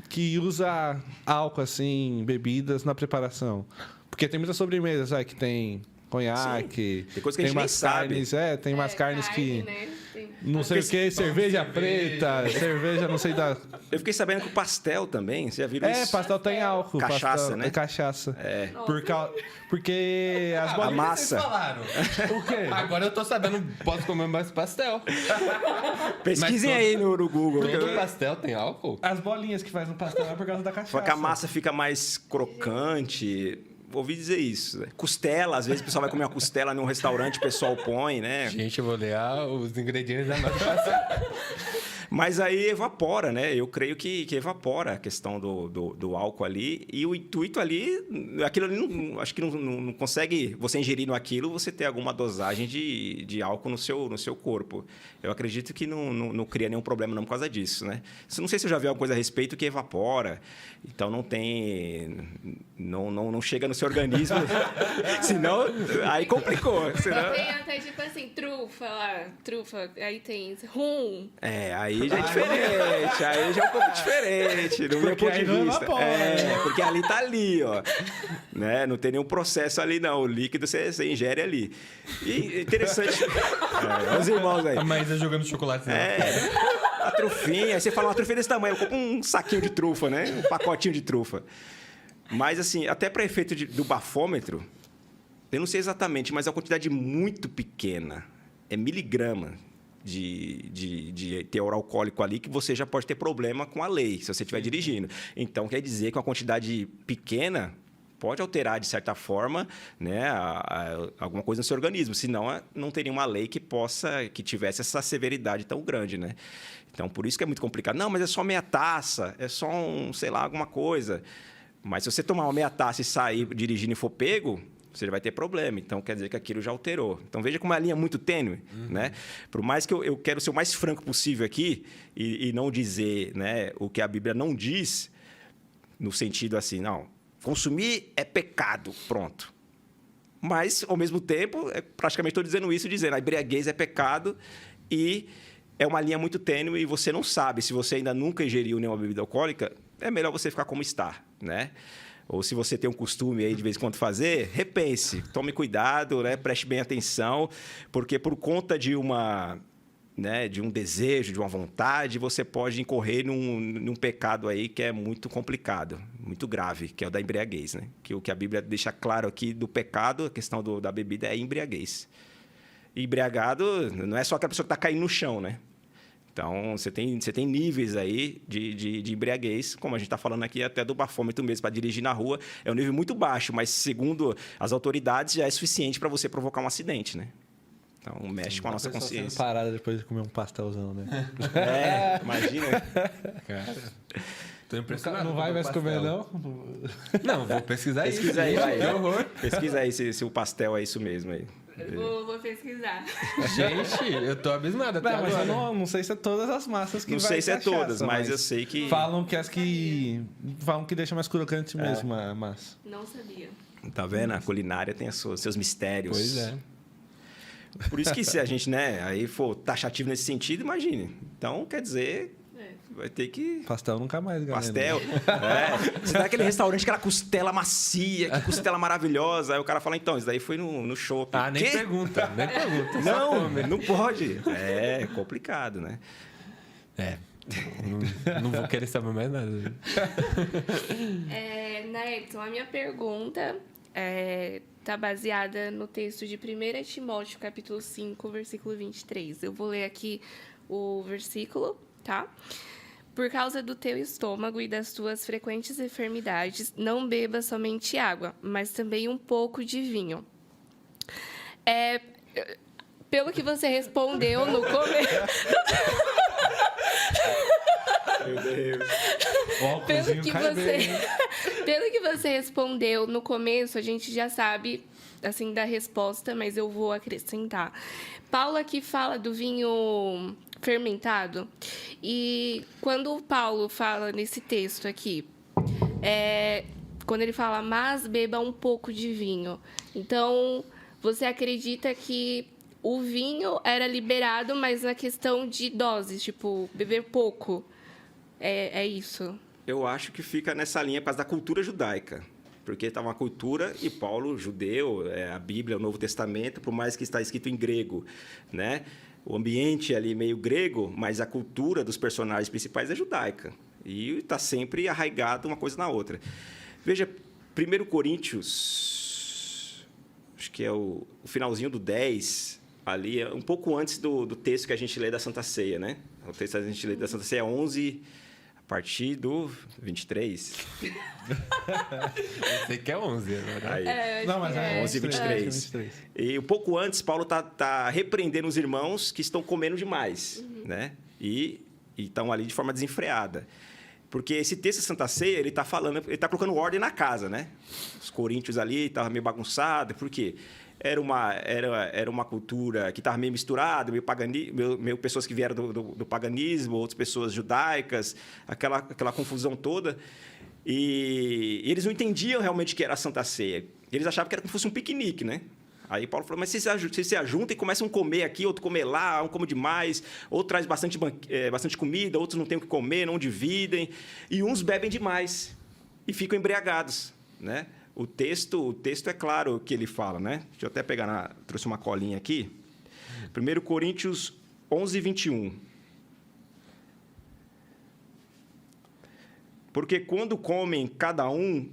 que usa álcool, assim, bebidas na preparação? Porque tem muitas sobremesas, que tem conhaque, tem coisa que a gente nem sabe. Carnes, tem umas carnes que... Né? Não sei o que, cerveja preta, cerveja não sei da... Eu fiquei sabendo que o pastel também, você já viu isso? Pastel tem álcool. Cachaça, pastel, né? É cachaça. Porque as A bolinhas... massa. Falaram. O quê? Agora eu tô sabendo, posso comer mais pastel. Pesquisem aí no Google. Todo pastel tem álcool? As bolinhas que faz no pastel é por causa da cachaça. Só que a massa fica mais crocante. Ouvi dizer isso. Costela, às vezes o pessoal vai comer uma costela num restaurante, o pessoal põe, né? Gente, eu vou ler os ingredientes da massa pastel. Mas aí evapora, né? Eu creio que evapora a questão do álcool ali. E o intuito ali, aquilo ali, acho que não consegue você ingerir aquilo, você ter alguma dosagem de álcool no seu corpo. Eu acredito que não cria nenhum problema não por causa disso, né? Não sei se eu já vi alguma coisa a respeito que evapora. Então não tem... Não chega no seu organismo. Senão, aí complicou. Senão... Tem até tipo assim, trufa, aí tem rum. Aí já é diferente, aí já é um pouco diferente, do meu ponto de vista. Porque ali tá ali, ó. Né? Não tem nenhum processo ali, não. O líquido você ingere ali. E interessante. Os irmãos aí. Mas é jogando chocolate. A trufinha, aí você fala uma trufinha desse tamanho, eu compro um saquinho de trufa, né? Um pacotinho de trufa. Mas, assim, até para efeito do bafômetro, eu não sei exatamente, mas é uma quantidade muito pequena. É miligrama de teor alcoólico ali que você já pode ter problema com a lei, se você estiver dirigindo. Então, quer dizer que uma quantidade pequena pode alterar, de certa forma, né, alguma coisa no seu organismo. Senão, não teria uma lei que tivesse essa severidade tão grande, né? Então, por isso que é muito complicado. Não, mas é só meia taça, é só sei lá, alguma coisa. Mas se você tomar uma meia taça e sair dirigindo e for pego, você vai ter problema. Então, quer dizer que aquilo já alterou. Então, veja como é uma linha muito tênue, né? Por mais que eu quero ser o mais franco possível aqui e não dizer, né, o que a Bíblia não diz, no sentido assim, não, consumir é pecado, pronto. Mas, ao mesmo tempo, praticamente estou dizendo isso, dizendo a embriaguez é pecado e é uma linha muito tênue e você não sabe. Se você ainda nunca ingeriu nenhuma bebida alcoólica, é melhor você ficar como está, né? Ou se você tem um costume aí de vez em quando fazer, repense, tome cuidado, né? Preste bem atenção, porque por conta de de um desejo, de uma vontade, você pode incorrer num pecado aí que é muito complicado, muito grave, que é o da embriaguez, né? Que o que a Bíblia deixa claro aqui do pecado, a questão da bebida é embriaguez. E embriagado não é só aquela pessoa que está caindo no chão, né? Então, você tem níveis aí de embriaguez, como a gente está falando aqui até do bafômetro mesmo, para dirigir na rua. É um nível muito baixo, mas segundo as autoridades já é suficiente para você provocar um acidente, né? Então, mexe com a nossa consciência. Parada depois de comer um pastelzão, né? Imagina. Cara, tô impressionado. Não vai mais comer, não? Não, vou pesquisar isso. Pesquisa aí, vai. Que horror. Pesquisa aí se o pastel é isso mesmo aí. Vou pesquisar. Gente, eu tô abismado até Não, mas agora. eu não sei se é todas as massas que Não vai sei se é cachaça, todas, mas eu sei que... Falam que deixa mais crocante mesmo a massa. Não sabia. Tá vendo? A culinária tem seus mistérios. Pois é. Por isso que se a gente, né, aí for taxativo nesse sentido, imagine. Então, quer dizer, vai ter que... Pastel nunca mais, galera. Pastel. Você vai naquele restaurante, aquela costela macia, que costela maravilhosa. Aí o cara fala, então, isso daí foi no shopping. Ah, nem Quê? pergunta. Não pode. É complicado, né? Não vou querer saber mais nada. Na Edson, a minha pergunta está baseada no texto de 1 Timóteo, capítulo 5, versículo 23. Eu vou ler aqui o versículo, tá? Por causa do teu estômago e das tuas frequentes enfermidades, não beba somente água, mas também um pouco de vinho. Pelo que você respondeu no começo... Meu Deus. Pelo que você respondeu no começo, a gente já sabe assim da resposta, mas eu vou acrescentar. Paulo aqui fala do vinho fermentado. E quando o Paulo fala nesse texto aqui, quando ele fala, mas beba um pouco de vinho. Então, você acredita que o vinho era liberado, mas na questão de doses, tipo, beber pouco. É isso? Eu acho que fica nessa linha por causa da cultura judaica. Porque estava uma cultura, e Paulo, judeu, a Bíblia, o Novo Testamento, por mais que está escrito em grego, né? O ambiente ali meio grego, mas a cultura dos personagens principais é judaica. E está sempre arraigado uma coisa na outra. Veja, 1 Coríntios, acho que é o finalzinho do 10, ali, um pouco antes do texto que a gente lê da Santa Ceia, né? O texto que a gente lê da Santa Ceia é 11... A partir do 23. Eu sei que é 11, na verdade. Não, mas é 11 e 23. E um pouco antes, Paulo tá repreendendo os irmãos que estão comendo demais, né? E estão ali de forma desenfreada. Porque esse texto da Santa Ceia, ele está colocando ordem na casa, né? Os coríntios ali estavam meio bagunçados. Por quê? Era uma cultura que estava meio misturada, meio pessoas que vieram do paganismo, outras pessoas judaicas, aquela confusão toda. E eles não entendiam realmente o que era a Santa Ceia. Eles achavam que era como se fosse um piquenique, né? Aí Paulo falou, mas vocês se ajuntam e começam a comer aqui, outro comer lá, um come demais, outro traz bastante comida, outros não têm o que comer, não dividem, e uns bebem demais e ficam embriagados, né? O texto é claro o que ele fala, né? Deixa eu até pegar, trouxe uma colinha aqui. 1 Coríntios 11, 21. Porque quando comem, cada um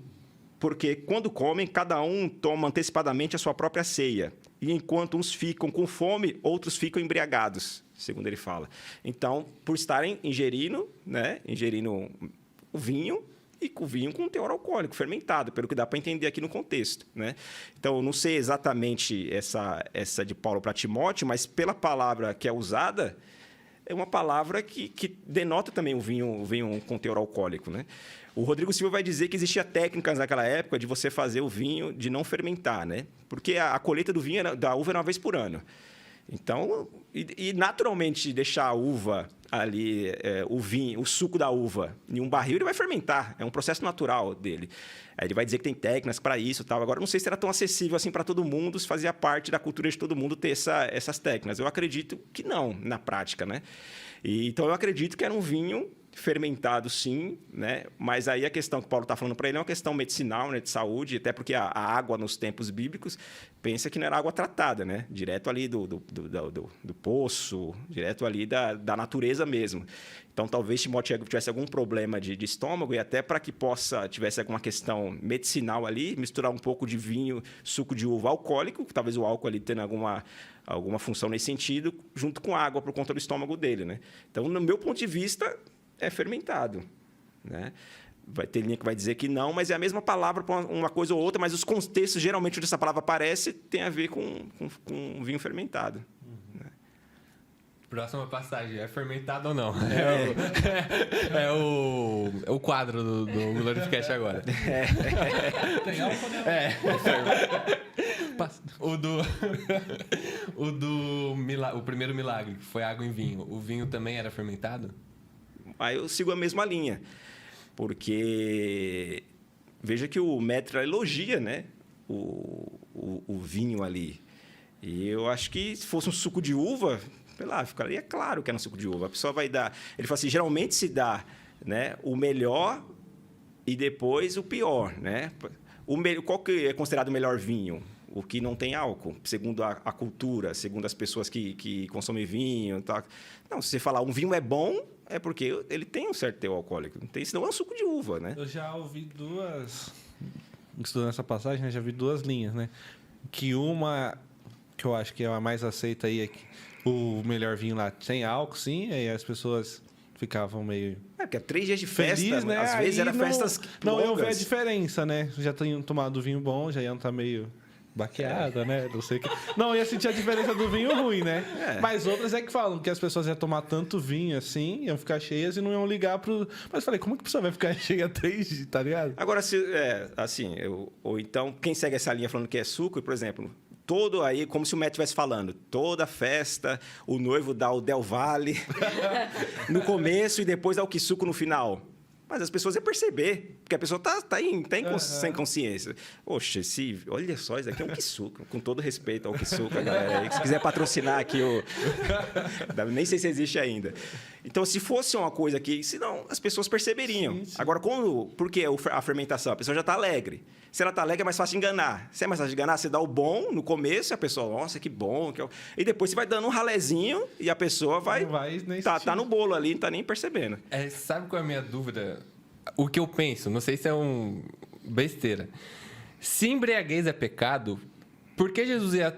toma antecipadamente a sua própria ceia. E enquanto uns ficam com fome, outros ficam embriagados, segundo ele fala. Então, por estarem ingerindo o vinho, e com vinho com teor alcoólico, fermentado, pelo que dá para entender aqui no contexto, né? Então, eu não sei exatamente essa de Paulo para Timóteo, mas pela palavra que é usada, é uma palavra que denota também o vinho com teor alcoólico, né? O Rodrigo Silva vai dizer que existia técnicas naquela época de você fazer o vinho de não fermentar, né? Porque a colheita do vinho da uva era uma vez por ano. Então, e naturalmente deixar a uva ali, o vinho, o suco da uva, em um barril, ele vai fermentar. É um processo natural dele. Aí ele vai dizer que tem técnicas para isso e tal. Agora, não sei se era tão acessível assim para todo mundo, se fazia parte da cultura de todo mundo ter essas técnicas. Eu acredito que não, na prática, né? Então, eu acredito que era um vinho fermentado, sim, né? Mas aí a questão que o Paulo está falando para ele é uma questão medicinal, né? De saúde, até porque a água nos tempos bíblicos, pensa que não era água tratada, né? Direto ali do poço, direto ali da natureza mesmo. Então, talvez Timóteo tivesse algum problema de estômago e até para que tivesse alguma questão medicinal ali, misturar um pouco de vinho, suco de uva alcoólico, talvez o álcool ali tendo alguma função nesse sentido, junto com água por conta do estômago dele, né? Então, no meu ponto de vista, é fermentado, né? Vai ter linha que vai dizer que não, mas é a mesma palavra para uma coisa ou outra, mas os contextos, geralmente, onde essa palavra aparece, tem a ver com vinho fermentado. Né? Próxima passagem, é fermentado ou não? É o quadro do Glorificast agora. Tem álcool, né? O primeiro milagre, que foi água em vinho. O vinho também era fermentado? Aí eu sigo a mesma linha, porque veja que o Maître elogia, né, o vinho ali. E eu acho que se fosse um suco de uva, sei lá, ficaria claro que era um suco de uva. A pessoa vai dar... Ele fala assim, geralmente se dá, né, o melhor e depois o pior, né? Qual que é considerado o melhor vinho? O que não tem álcool, segundo a cultura, segundo as pessoas que consomem vinho. Tá. Não, se você falar um vinho é bom, é porque ele tem um certo teor alcoólico. Não tem, senão é um suco de uva, né? Eu já ouvi estudando essa passagem, né, já vi duas linhas, né? Que uma, que eu acho que é a mais aceita aí, é que o melhor vinho lá tem álcool, sim, aí as pessoas ficavam meio... porque é 3 dias de festa, feliz, né? Às vezes eram festas não longas. Eu ver a diferença, né? Já tinham tomado vinho bom, já iam estar meio... baqueada, né? Não sei o que. Não, ia sentir a diferença do vinho ruim, né? Mas outras é que falam que as pessoas iam tomar tanto vinho assim, iam ficar cheias e não iam ligar pro... Mas eu falei, como que a pessoa vai ficar cheia 3 dias, tá ligado? Agora, ou então, quem segue essa linha falando que é suco, por exemplo, todo aí, como se o Matt estivesse falando, toda festa, o noivo dá o Del Valle no começo e depois dá o Kisuko no final. Mas as pessoas iam perceber, porque a pessoa sem consciência. Poxa, olha só, isso aqui é um Kisuko. Com todo respeito ao Kisuko, galera aí. Se quiser patrocinar aqui nem sei se existe ainda. Então, se fosse uma coisa que... Senão, as pessoas perceberiam. Sim. Agora, por que a fermentação? A pessoa já está alegre. Se ela está alegre, é mais fácil de enganar. Se é mais fácil de enganar, você dá o bom no começo e a pessoa, nossa, que bom. E depois você vai dando um ralezinho e a pessoa tá no bolo ali, não está nem percebendo. Sabe qual é a minha dúvida? O que eu penso, não sei se é besteira. Se embriaguez é pecado, por que Jesus ia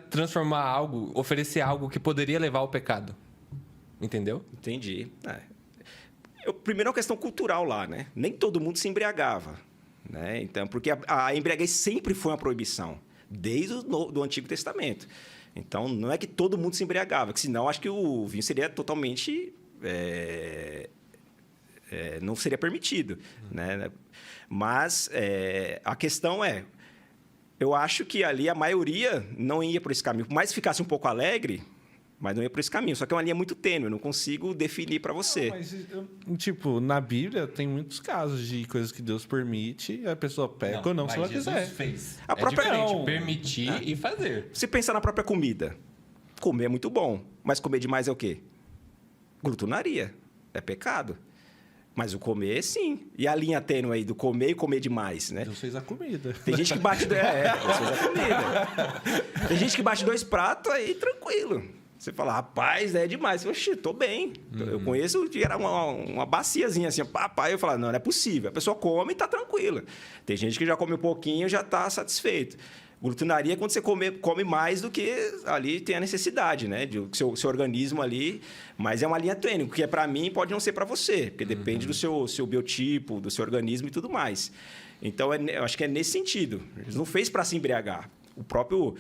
oferecer algo que poderia levar ao pecado? Entendeu? Entendi. Primeiro é uma questão cultural lá, né? Nem todo mundo se embriagava. Né? Então, porque a embriaguez sempre foi uma proibição, desde o Antigo Testamento. Então, não é que todo mundo se embriagava, que senão acho que o vinho seria totalmente... não seria permitido. Né? Mas a questão eu acho que ali a maioria não ia por esse caminho. Por mais que ficasse um pouco alegre, mas não ia por esse caminho. Só que é uma linha muito tênue, eu não consigo definir para você. Na Bíblia tem muitos casos de coisas que Deus permite, a pessoa peca ou não, se ela quiser. Fez. A própria permitir e fazer. Se pensar na própria comida, comer é muito bom, mas comer demais é o quê? Glutonaria, é pecado. Mas o comer, sim. E a linha tênue aí do comer e comer demais, né? Deus fez a comida. Tem gente que bate... Deus fez a comida. Tem gente que bate 2 pratos aí, tranquilo. Você fala, rapaz, é demais. Oxi, tô bem. Eu conheço que era uma baciazinha assim, papai. Eu falo, não é possível. A pessoa come e tá tranquila. Tem gente que já come um pouquinho e já tá satisfeito. Glutonaria é quando você come mais do que ali tem a necessidade, né? Do seu organismo ali. Mas é uma linha tênue, que para mim pode não ser para você, porque depende do seu biotipo, do seu organismo e tudo mais. Então, eu acho que é nesse sentido. Ele não fez para se embriagar. O próprio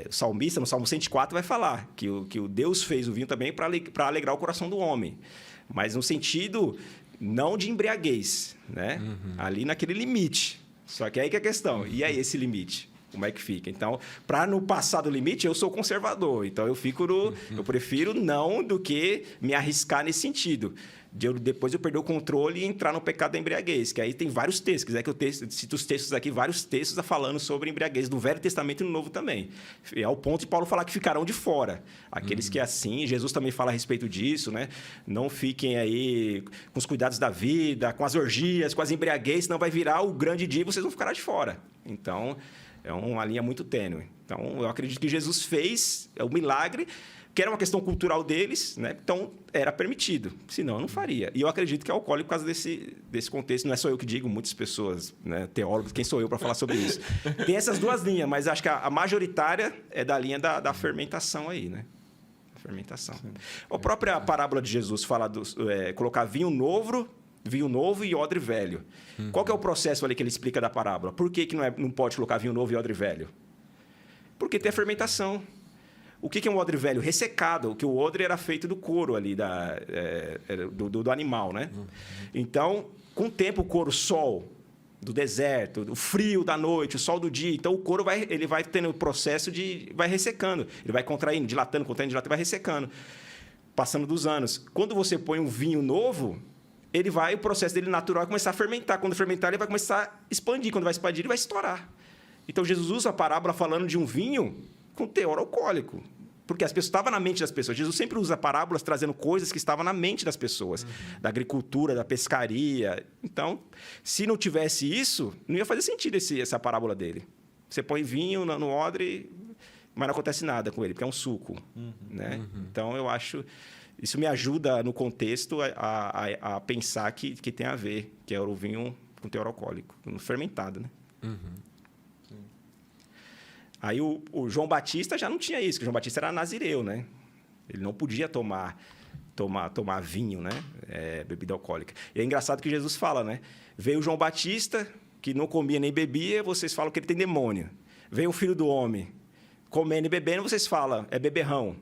salmista, no Salmo 104, vai falar que o Deus fez o vinho também para alegrar o coração do homem. Mas no sentido não de embriaguez, né? Ali naquele limite. Só que aí que é a questão. E aí esse limite? Como é que fica? Então, para não passar do limite, eu sou conservador. Então, eu prefiro não do que me arriscar nesse sentido. Depois eu perder o controle e entrar no pecado da embriaguez, que aí tem vários textos. Se quiser que eu cite os textos aqui, vários textos falando sobre embriaguez, do Velho Testamento e no Novo também. É ao ponto de Paulo falar que ficarão de fora. Aqueles que assim, Jesus também fala a respeito disso, né? Não fiquem aí com os cuidados da vida, com as orgias, com as embriaguez, senão vai virar o grande dia e vocês vão ficar de fora. Então, é uma linha muito tênue. Então, eu acredito que Jesus fez o milagre, que era uma questão cultural deles, né? Então, era permitido. Senão, eu não faria. E eu acredito que é alcoólico por causa desse contexto. Não é só eu que digo, muitas pessoas, né? Teólogos, quem sou eu para falar sobre isso? Tem essas duas linhas, mas acho que a majoritária é da linha da fermentação aí, né? Fermentação. A própria parábola de Jesus fala colocar vinho novo e odre velho. Qual que é o processo ali que ele explica da parábola? Por que não pode colocar vinho novo e odre velho? Porque tem a fermentação. O que é um odre velho? Ressecado, que o odre era feito do couro ali, do animal, né? Então, com o tempo, o couro, sol do deserto, o frio da noite, o sol do dia. Então, o couro ele vai tendo o processo vai ressecando. Ele vai contraindo, dilatando, vai ressecando. Passando dos anos. Quando você põe um vinho novo, o processo dele natural vai começar a fermentar. Quando fermentar, ele vai começar a expandir. Quando vai expandir, ele vai estourar. Então, Jesus usa a parábola falando de um vinho com teor alcoólico. Porque as pessoas estavam na mente das pessoas. Jesus sempre usa parábolas trazendo coisas que estavam na mente das pessoas. Da agricultura, da pescaria. Então, se não tivesse isso, não ia fazer sentido essa parábola dele. Você põe vinho no odre, mas não acontece nada com ele, porque é um suco. Né? Então, eu acho... Isso me ajuda, no contexto, a pensar que tem a ver, que é o vinho com teor alcoólico, fermentado, né? Aí o João Batista já não tinha isso, porque o João Batista era nazireu, né? Ele não podia tomar vinho, né? Bebida alcoólica. E é engraçado que Jesus fala, né? Veio o João Batista, que não comia nem bebia, vocês falam que ele tem demônio. Veio o Filho do Homem, comendo e bebendo, vocês falam, é beberrão,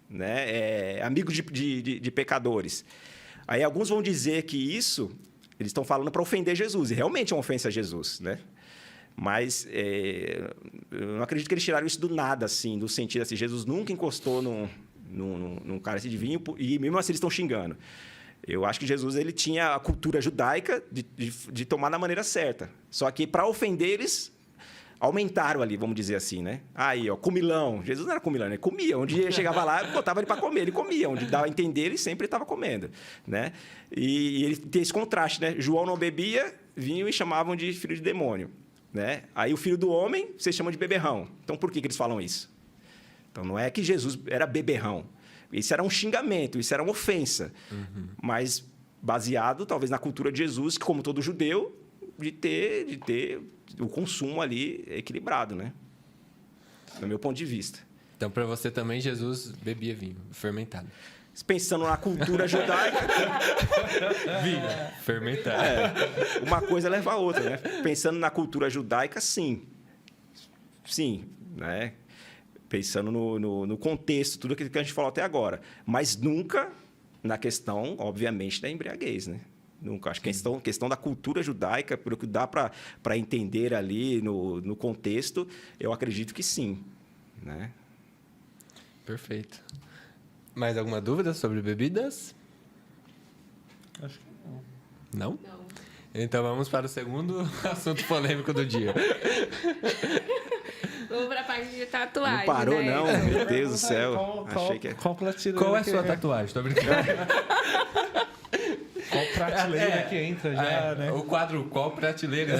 né? É amigo de pecadores. Aí alguns vão dizer que isso, eles estão falando para ofender Jesus, e realmente é uma ofensa a Jesus, né? Mas eu não acredito que eles tiraram isso do nada, assim, do sentido assim, Jesus nunca encostou num cálice de vinho e mesmo assim eles estão xingando. Eu acho que Jesus ele tinha a cultura judaica de tomar da maneira certa. Só que para ofender eles, aumentaram ali, vamos dizer assim, né? Aí, ó, comilão. Jesus não era comilão, ele comia. Onde ele chegava lá, botava ele para comer, ele comia. Onde dava a entender, ele sempre estava comendo, né? E ele tem esse contraste, né? João não bebia vinho e chamavam de filho de demônio. Né? Aí o Filho do Homem, vocês chamam de beberrão. Então, por que eles falam isso? Então, não é que Jesus era beberrão. Isso era um xingamento, isso era uma ofensa. Mas baseado, talvez, na cultura de Jesus, que, como todo judeu, de ter o consumo ali equilibrado, né? Do meu ponto de vista. Então, para você também, Jesus bebia vinho fermentado. Pensando na cultura judaica... Vinho fermentado. Uma coisa leva a outra, né? Pensando na cultura judaica, sim. Sim, né? Pensando no contexto, tudo aquilo que a gente falou até agora. Mas nunca na questão, obviamente, da embriaguez, né? Nunca. Acho que a questão da cultura judaica, pelo que dá para entender ali no contexto, eu acredito que sim, né? Perfeito. Mais alguma dúvida sobre bebidas? Acho que Não? Não. Então vamos para o segundo assunto polêmico do dia. Vamos pra parte de tatuagem. Não parou, né? não. Meu Deus do céu. Achei que... Qual prateleira Qual é a que sua tatuagem? Tô brincando. Qual prateleira que entra já, né? O quadro Qual Prateleira?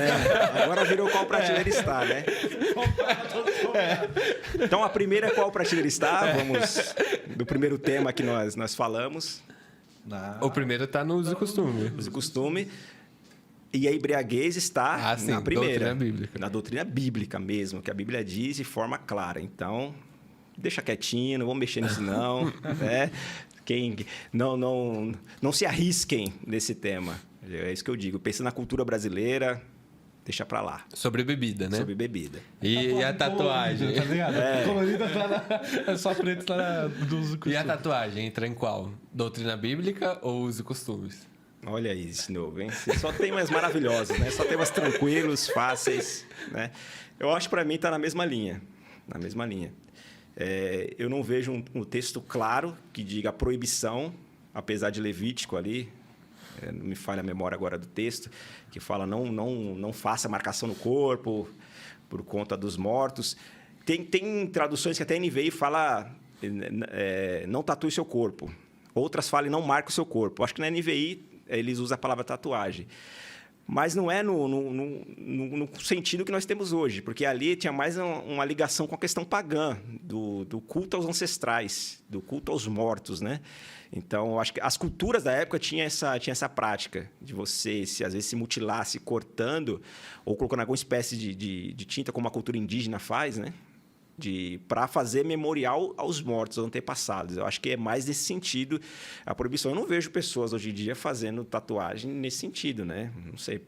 Agora virou qual prateleira está, né? Então, a primeira é qual prateleira está. Vamos do primeiro tema que nós falamos. O primeiro está no uso e costume. Uso e costume. E a embriaguez está sim, na primeira. doutrina bíblica. Na doutrina bíblica mesmo, que a Bíblia diz de forma clara. Então, deixa quietinho, não vamos mexer nisso não. Né? Não se arrisquem nesse tema. É isso que eu digo. Pensa na cultura brasileira, deixa pra lá. Sobre bebida, né? Sobre bebida. E a tatuagem? Tá ligado? Colorida tá é só preto, tá do uso e E a costume. tatuagem entra em qual? Doutrina bíblica ou uso e costumes? Olha aí esse novo, hein? Só tem mais maravilhosos, né? Só tem mais tranquilos, fáceis, né? Eu acho que para mim está na mesma linha. Na mesma linha. Eu não vejo um texto claro que diga proibição, apesar de Levítico ali, não me falha a memória agora do texto, que fala não faça marcação no corpo por conta dos mortos. Tem traduções que até a NVI fala não tatue seu corpo. Outras falam não marque o seu corpo. Acho que na NVI eles usam a palavra tatuagem. Mas não é no sentido que nós temos hoje, porque ali tinha mais uma ligação com a questão pagã, do culto aos ancestrais, do culto aos mortos, né? Então, acho que as culturas da época tinham essa prática de você, às vezes, se mutilar, se cortando, ou colocando alguma espécie de tinta, como a cultura indígena faz, né? Para fazer memorial aos mortos, aos antepassados. Eu acho que é mais nesse sentido a proibição. Eu não vejo pessoas hoje em dia fazendo tatuagem nesse sentido, né? Não sei,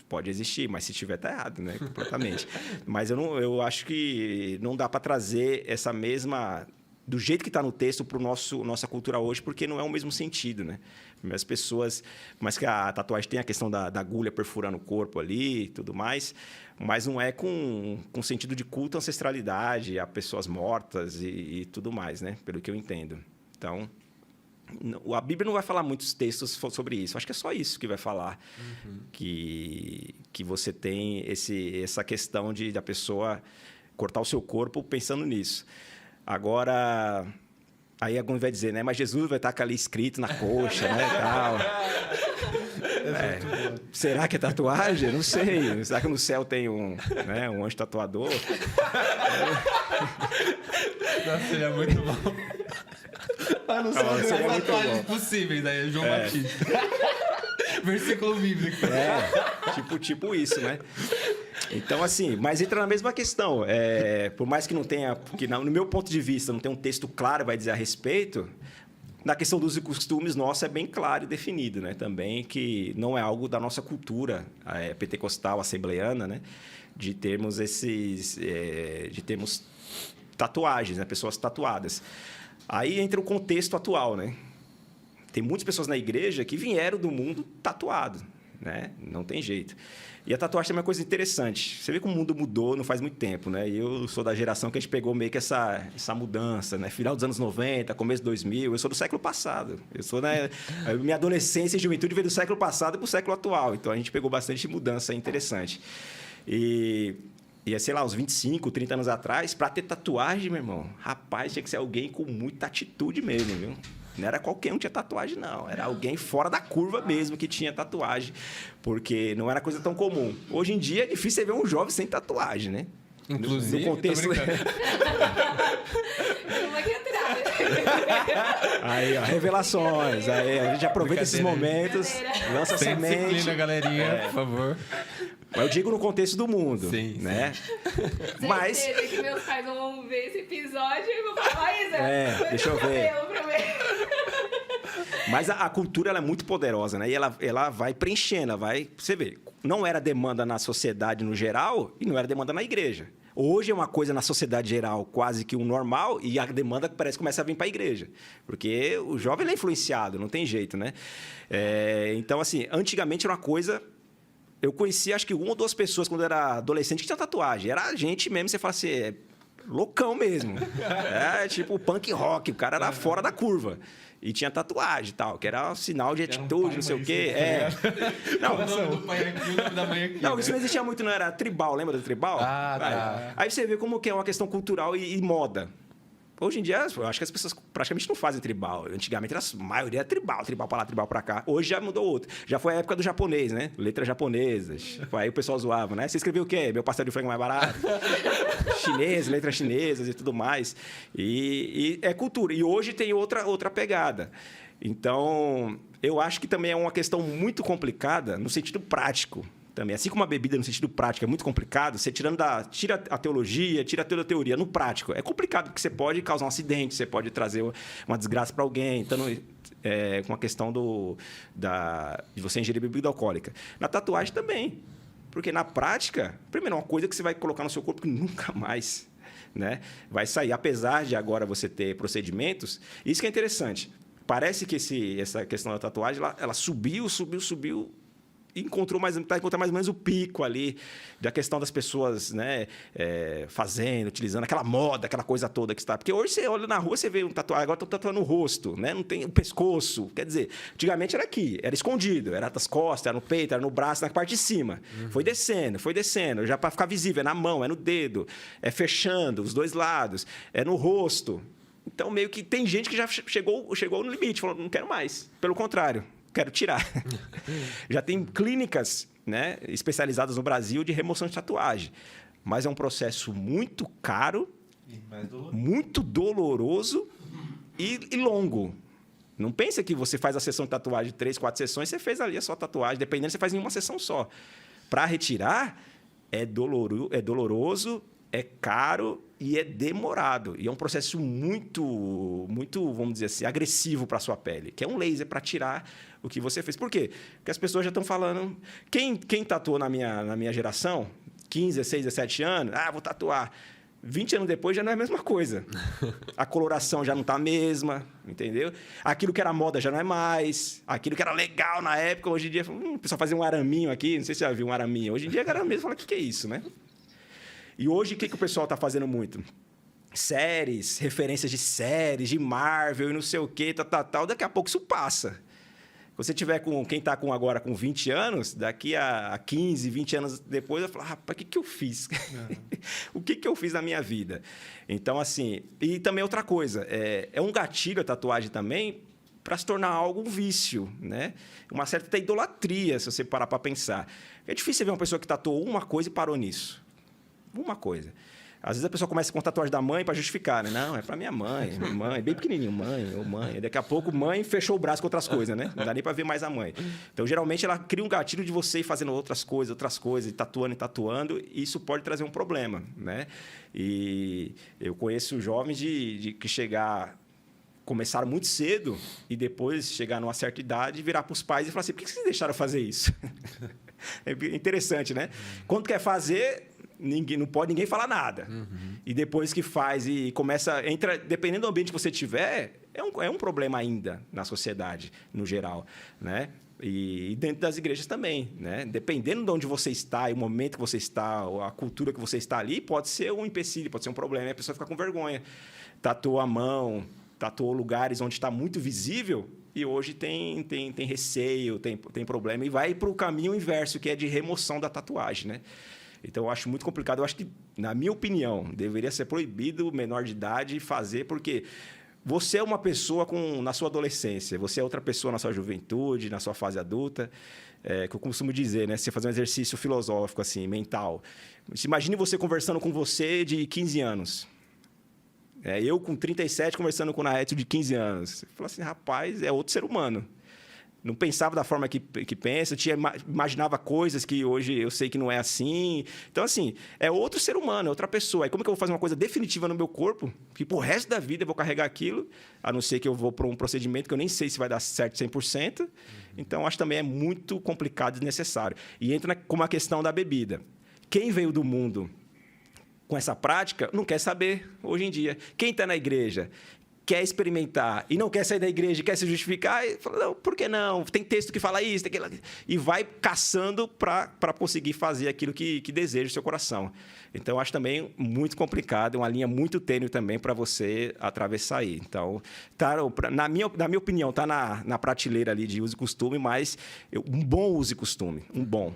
pode existir, mas se tiver, tá errado, né? Completamente. Mas eu acho que não dá para trazer essa mesma... do jeito que está no texto para nossa cultura hoje, porque não é o mesmo sentido, né? As pessoas... Mas que a tatuagem tem a questão da agulha perfurando o corpo ali e tudo mais, mas não é com sentido de culto à ancestralidade, a pessoas mortas e tudo mais, né? Pelo que eu entendo. Então, a Bíblia não vai falar muitos textos sobre isso. Acho que é só isso que vai falar. Que você tem essa questão da pessoa cortar o seu corpo pensando nisso. Agora, aí alguém vai dizer, né? Mas Jesus vai estar com ali escrito na coxa, né? Tal. Será que é tatuagem? Não sei. Será que no céu tem um anjo tatuador? Nossa, seria muito bom. Seria muito Tatuagens bom. possíveis, aí é João Batista. Versículo bíblico. Tipo isso, né? Então, assim, mas entra na mesma questão. Por mais que não tenha... no meu ponto de vista, não tem um texto claro vai dizer a respeito... Na questão dos costumes, nossa, é bem claro e definido, né? Também que não é algo da nossa cultura pentecostal, assembleiana, né? De termos tatuagens, né? Pessoas tatuadas. Aí entra o contexto atual, né? Tem muitas pessoas na igreja que vieram do mundo tatuado, né? Não tem jeito. E a tatuagem também é uma coisa interessante. Você vê como o mundo mudou não faz muito tempo, né? E eu sou da geração que a gente pegou meio que essa mudança, né? Final dos anos 90, começo de 2000. Eu sou do século passado. Minha adolescência e juventude veio do século passado para o século atual. Então, a gente pegou bastante mudança interessante. E sei lá, uns 25, 30 anos atrás, para ter tatuagem, meu irmão, rapaz, tinha que ser alguém com muita atitude mesmo, viu? Não era qualquer um que tinha tatuagem, não. Era alguém fora da curva mesmo que tinha tatuagem, porque não era coisa tão comum. Hoje em dia é difícil você ver um jovem sem tatuagem, né? Inclusive, no contexto... Como é que atrás? Aí, ó, revelações. Aí, a gente aproveita esses momentos, lança sem semente. disciplina, galerinha, por favor. Mas eu digo no contexto do mundo, Sim, né? Mas... Certeza que meus pais não vão ver esse episódio e vão falar, Isa, deixa eu ver. Pra ver. Mas a cultura ela é muito poderosa, né? E ela vai preenchendo, ela vai... Você vê, não era demanda na sociedade no geral e não era demanda na igreja. Hoje é uma coisa na sociedade geral quase que um normal e a demanda parece que começa a vir para a igreja. Porque o jovem ele é influenciado, não tem jeito, né? Então, assim, antigamente era uma coisa... Eu conheci, acho que 1 ou 2 pessoas quando eu era adolescente que tinha tatuagem. Era gente mesmo, você fala assim, loucão mesmo. Tipo punk rock, o cara era fora da curva. E tinha tatuagem e tal, que era um sinal de atitude, não sei o quê. Não, o nome do pai aqui, o nome da mãe aqui. Não, isso não existia muito, não. Era tribal, lembra do tribal? Ah, tá. Aí você vê como que é uma questão cultural e moda. Hoje em dia, eu acho que as pessoas praticamente não fazem tribal. Antigamente, a maioria era tribal para lá, tribal para cá. Hoje já mudou outro. Já foi a época do japonês, né? Letras japonesas. Aí o pessoal zoava, né? Você escreveu o quê? Meu pastel de frango mais barato. Chinês, letras chinesas e tudo mais. E é cultura. E hoje tem outra pegada. Então, eu acho que também é uma questão muito complicada no sentido prático. Também. Assim como a bebida, no sentido prático, é muito complicado, você tira a teologia, tira toda a teoria. No prático, é complicado, porque você pode causar um acidente, você pode trazer uma desgraça para alguém, então, com a questão de você ingerir bebida alcoólica. Na tatuagem também. Porque na prática, primeiro, é uma coisa que você vai colocar no seu corpo que nunca mais, né, vai sair. Apesar de agora você ter procedimentos, isso que é interessante. Parece que essa questão da tatuagem, ela subiu, e encontrou mais ou menos o pico ali da questão das pessoas, né, fazendo, utilizando aquela moda, aquela coisa toda que está. Porque hoje você olha na rua, você vê um tatuagem, agora estão tatuando o rosto, né? Não tem o pescoço. Quer dizer, antigamente era aqui, era escondido, era das costas, era no peito, era no braço, na parte de cima. Foi descendo, já para ficar visível, é na mão, é no dedo, é fechando os dois lados, é no rosto. Então, meio que tem gente que já chegou no limite, falou, não quero mais. Pelo contrário, quero tirar. Já tem clínicas, né, especializadas no Brasil de remoção de tatuagem. Mas é um processo muito caro, muito doloroso e longo. Não pensa que você faz a sessão de tatuagem de 3, 4 sessões, você fez ali a sua tatuagem. Dependendo, você faz em uma sessão só. Para retirar, é doloroso, é caro e é demorado. E é um processo muito, vamos dizer assim, agressivo para a sua pele, que é um laser para tirar o que você fez. Por quê? Porque as pessoas já estão falando... Quem tatuou na minha geração, 15, 16, 17 anos, vou tatuar. 20 anos depois já não é a mesma coisa. A coloração já não está a mesma, entendeu? Aquilo que era moda já não é mais. Aquilo que era legal na época, hoje em dia... o pessoal fazia um araminho aqui, não sei se você já viu um araminho. Hoje em dia, era mesmo, fala, o que é isso, né? E hoje, o que o pessoal está fazendo muito? Séries, referências de séries, de Marvel e não sei o quê, tal. Daqui a pouco isso passa. Você tiver quem está agora com 20 anos, daqui a 15, 20 anos depois, vai falar, rapaz, o que eu fiz? O que eu fiz na minha vida? Então, assim... E também outra coisa, é um gatilho a tatuagem também para se tornar algo um vício, né? Uma certa idolatria, se você parar para pensar. É difícil ver uma pessoa que tatuou uma coisa e parou nisso. Uma coisa. Às vezes a pessoa começa com tatuagem da mãe para justificar, né? Não, é para minha mãe, bem pequenininho, mãe. Daqui a pouco, mãe fechou o braço com outras coisas, né? Não dá nem para ver mais a mãe. Então, geralmente, ela cria um gatilho de você ir fazendo outras coisas, e tatuando, e isso pode trazer um problema, né? E eu conheço jovens que começaram muito cedo e depois chegar numa certa idade, virar para os pais e falar assim, por que vocês deixaram fazer isso? É interessante, né? Quando quer fazer... não pode ninguém falar nada. E depois que faz e entra, dependendo do ambiente que você tiver, é um problema ainda na sociedade, no geral, né? E dentro das igrejas também, né? Dependendo de onde você está, e o momento que você está, a cultura que você está ali, pode ser um empecilho, pode ser um problema, e a pessoa fica com vergonha. Tatuou a mão, tatuou lugares onde está muito visível, e hoje tem receio, tem problema, e vai para o caminho inverso, que é de remoção da tatuagem, né? Então, eu acho muito complicado. Eu acho que, na minha opinião, deveria ser proibido o menor de idade fazer, porque você é uma pessoa na sua adolescência, você é outra pessoa na sua juventude, na sua fase adulta, que eu costumo dizer, né? Você fazer um exercício filosófico, assim, mental. Imagine você conversando com você de 15 anos. Eu, com 37, conversando com o Naetio de 15 anos. Você fala assim, rapaz, é outro ser humano. Não pensava da forma que pensa, imaginava coisas que hoje eu sei que não é assim. Então, assim, é outro ser humano, é outra pessoa. Aí, como é que eu vou fazer uma coisa definitiva no meu corpo, que pro resto da vida eu vou carregar aquilo, a não ser que eu vou para um procedimento que eu nem sei se vai dar certo 100%. Então, acho que também é muito complicado e desnecessário. E entra como a questão da bebida. Quem veio do mundo com essa prática não quer saber hoje em dia. Quem está na igreja quer experimentar e não quer sair da igreja e quer se justificar, e fala, não, por que não? Tem texto que fala isso, tem aquilo... E vai caçando para conseguir fazer aquilo que deseja o seu coração. Então, acho também muito complicado, uma linha muito tênue também para você atravessar aí. Então, na minha opinião, está na prateleira ali de uso e costume, mas um bom uso e costume, um bom.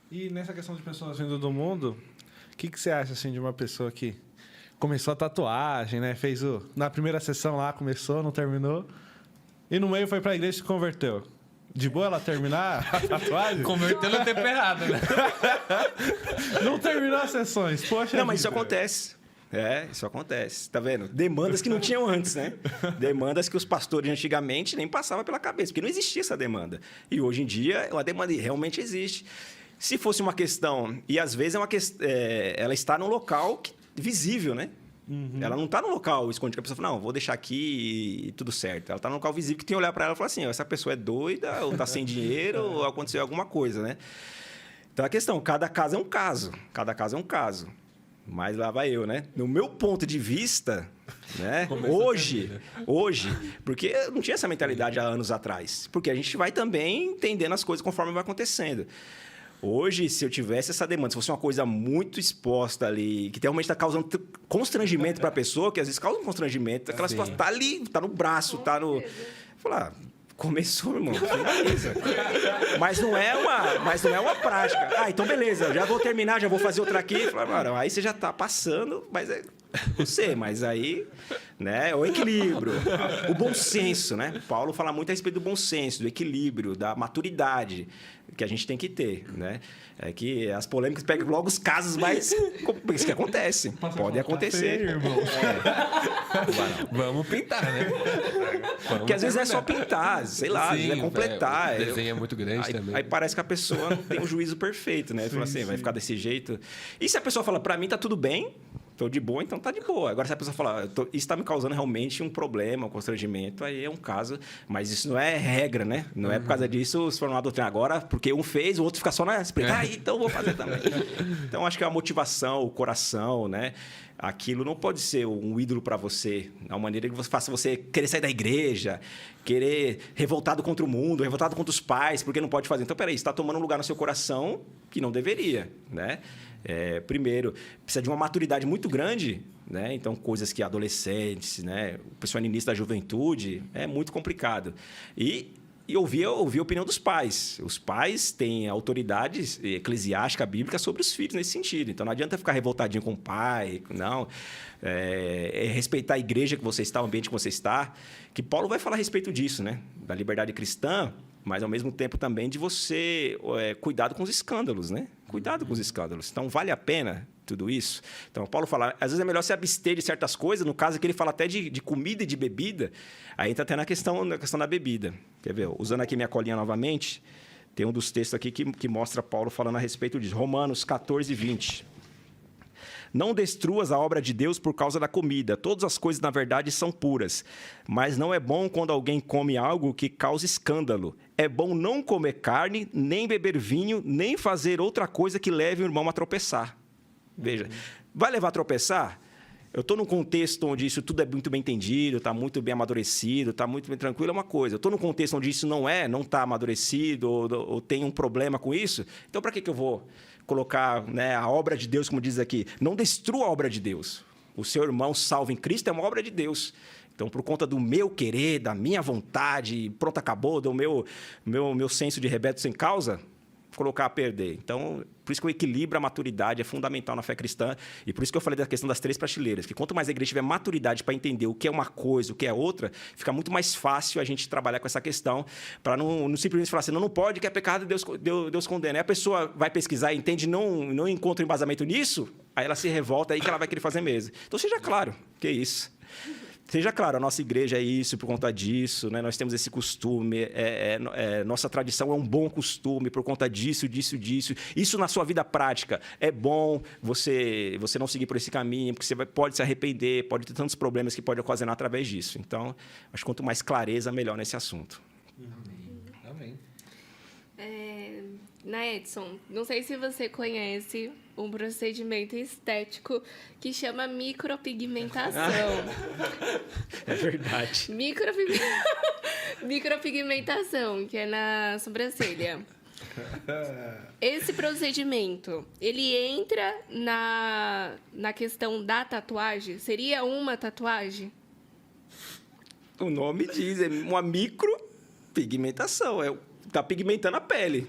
E nessa questão de pessoas vindo do mundo, o que você acha assim, de uma pessoa que começou a tatuagem, né? Fez na primeira sessão lá, começou, não terminou. E no meio foi pra igreja e se converteu. De boa ela terminar a tatuagem? Converteu no tempo errado, né? Não terminou as sessões. Poxa, não, mas isso acontece. Isso acontece. Tá vendo? Demandas que não tinham antes, né? Demandas que os pastores antigamente nem passavam pela cabeça, porque não existia essa demanda. E hoje em dia, uma demanda realmente existe. Se fosse uma questão... E às vezes ela está num local visível, né? Ela não está no local escondido, que a pessoa fala, não, vou deixar aqui e tudo certo. Ela está no local visível que tem que olhar para ela e falar assim, essa pessoa é doida, ou está sem dinheiro, ou aconteceu alguma coisa, né? Então, a questão, cada caso é um caso. Cada caso é um caso. Mas lá vai eu, né? No meu ponto de vista, né? Hoje, porque eu não tinha essa mentalidade há anos atrás. Porque a gente vai também entendendo as coisas conforme vai acontecendo. Hoje, se eu tivesse essa demanda, se fosse uma coisa muito exposta ali, que realmente está causando constrangimento para a pessoa, que às vezes causa um constrangimento, aquela situação está ali, está no braço, está no... Falar, começou, irmão, finaliza. Mas não é uma prática. Ah, então beleza, já vou terminar, já vou fazer outra aqui. Falar, aí você já está passando, mas é você, mas aí, né, o equilíbrio, o bom senso, né? Paulo fala muito a respeito do bom senso, do equilíbrio, da maturidade que a gente tem que ter, né? É que as polêmicas pegam logo os casos mais... Isso que acontece. Pode acontecer. Feio, irmão. Vamos pintar, né? Porque às vezes é só pintar, sei lá, às vezes é completar. O desenho é muito grande também. Aí parece que a pessoa não tem um juízo perfeito, né? Fala assim, vai ficar desse jeito. E se a pessoa fala, pra mim tá tudo bem, tô de boa, então tá de boa. Agora, se a pessoa falar, isso está me causando realmente um problema, um constrangimento, aí é um caso. Mas isso não é regra, né? Não é por causa disso se for uma doutrina agora, porque um fez, o outro fica só na explicar, então eu vou fazer também. Então, acho que a motivação, o coração, né? Aquilo não pode ser um ídolo para você. A maneira que você faça você querer sair da igreja, querer revoltado contra o mundo, revoltado contra os pais, porque não pode fazer. Então, peraí, você está tomando um lugar no seu coração que não deveria, né? Primeiro, precisa de uma maturidade muito grande, né? Então, coisas que adolescentes, né? O pessoal no início da juventude, é muito complicado. E ouvir a opinião dos pais. Os pais têm autoridade eclesiástica, bíblica sobre os filhos nesse sentido. Então, não adianta ficar revoltadinho com o pai, não. Respeitar a igreja que você está, o ambiente que você está. Que Paulo vai falar a respeito disso, né? Da liberdade cristã, mas, ao mesmo tempo, também de você cuidado com os escândalos, né? Cuidado com os escândalos. Então, vale a pena tudo isso? Então, Paulo fala, às vezes é melhor se abster de certas coisas, no caso aqui ele fala até de comida e de bebida, aí entra até na questão da bebida. Quer ver? Usando aqui minha colinha novamente, tem um dos textos aqui que mostra Paulo falando a respeito disso. Romanos 14, 20. Não destruas a obra de Deus por causa da comida. Todas as coisas, na verdade, são puras. Mas não é bom quando alguém come algo que cause escândalo. É bom não comer carne, nem beber vinho, nem fazer outra coisa que leve o irmão a tropeçar. Veja, vai levar a tropeçar? Eu estou num contexto onde isso tudo é muito bem entendido, está muito bem amadurecido, está muito bem tranquilo, é uma coisa. Eu estou num contexto onde isso não está amadurecido ou tem um problema com isso. Então, para que eu vou colocar, né, a obra de Deus, como diz aqui? Não destrua a obra de Deus. O seu irmão salvo em Cristo é uma obra de Deus. Então, por conta do meu querer, da minha vontade, pronto, acabou, do meu senso de rebeto sem causa, colocar a perder. Então, por isso que o equilíbrio, a maturidade é fundamental na fé cristã. E por isso que eu falei da questão das 3 prateleiras. Que quanto mais a igreja tiver maturidade para entender o que é uma coisa, o que é outra, fica muito mais fácil a gente trabalhar com essa questão, para não simplesmente falar assim, não pode, que é pecado, Deus condena. Aí a pessoa vai pesquisar e entende, não encontra embasamento nisso, aí ela se revolta, aí que ela vai querer fazer mesmo. Então, seja claro, que é isso. Seja claro, a nossa igreja é isso, por conta disso, né? Nós temos esse costume, nossa tradição é um bom costume por conta disso. Isso na sua vida prática é bom você não seguir por esse caminho, porque você pode se arrepender, pode ter tantos problemas que pode ocasionar através disso. Então, acho que quanto mais clareza, melhor nesse assunto. Amém. Na Edson, não sei se você conhece um procedimento estético que chama micropigmentação. É verdade. Micropigmentação, que é na sobrancelha. Esse procedimento, ele entra na questão da tatuagem? Seria uma tatuagem? O nome diz, é uma micropigmentação. Tá pigmentando a pele.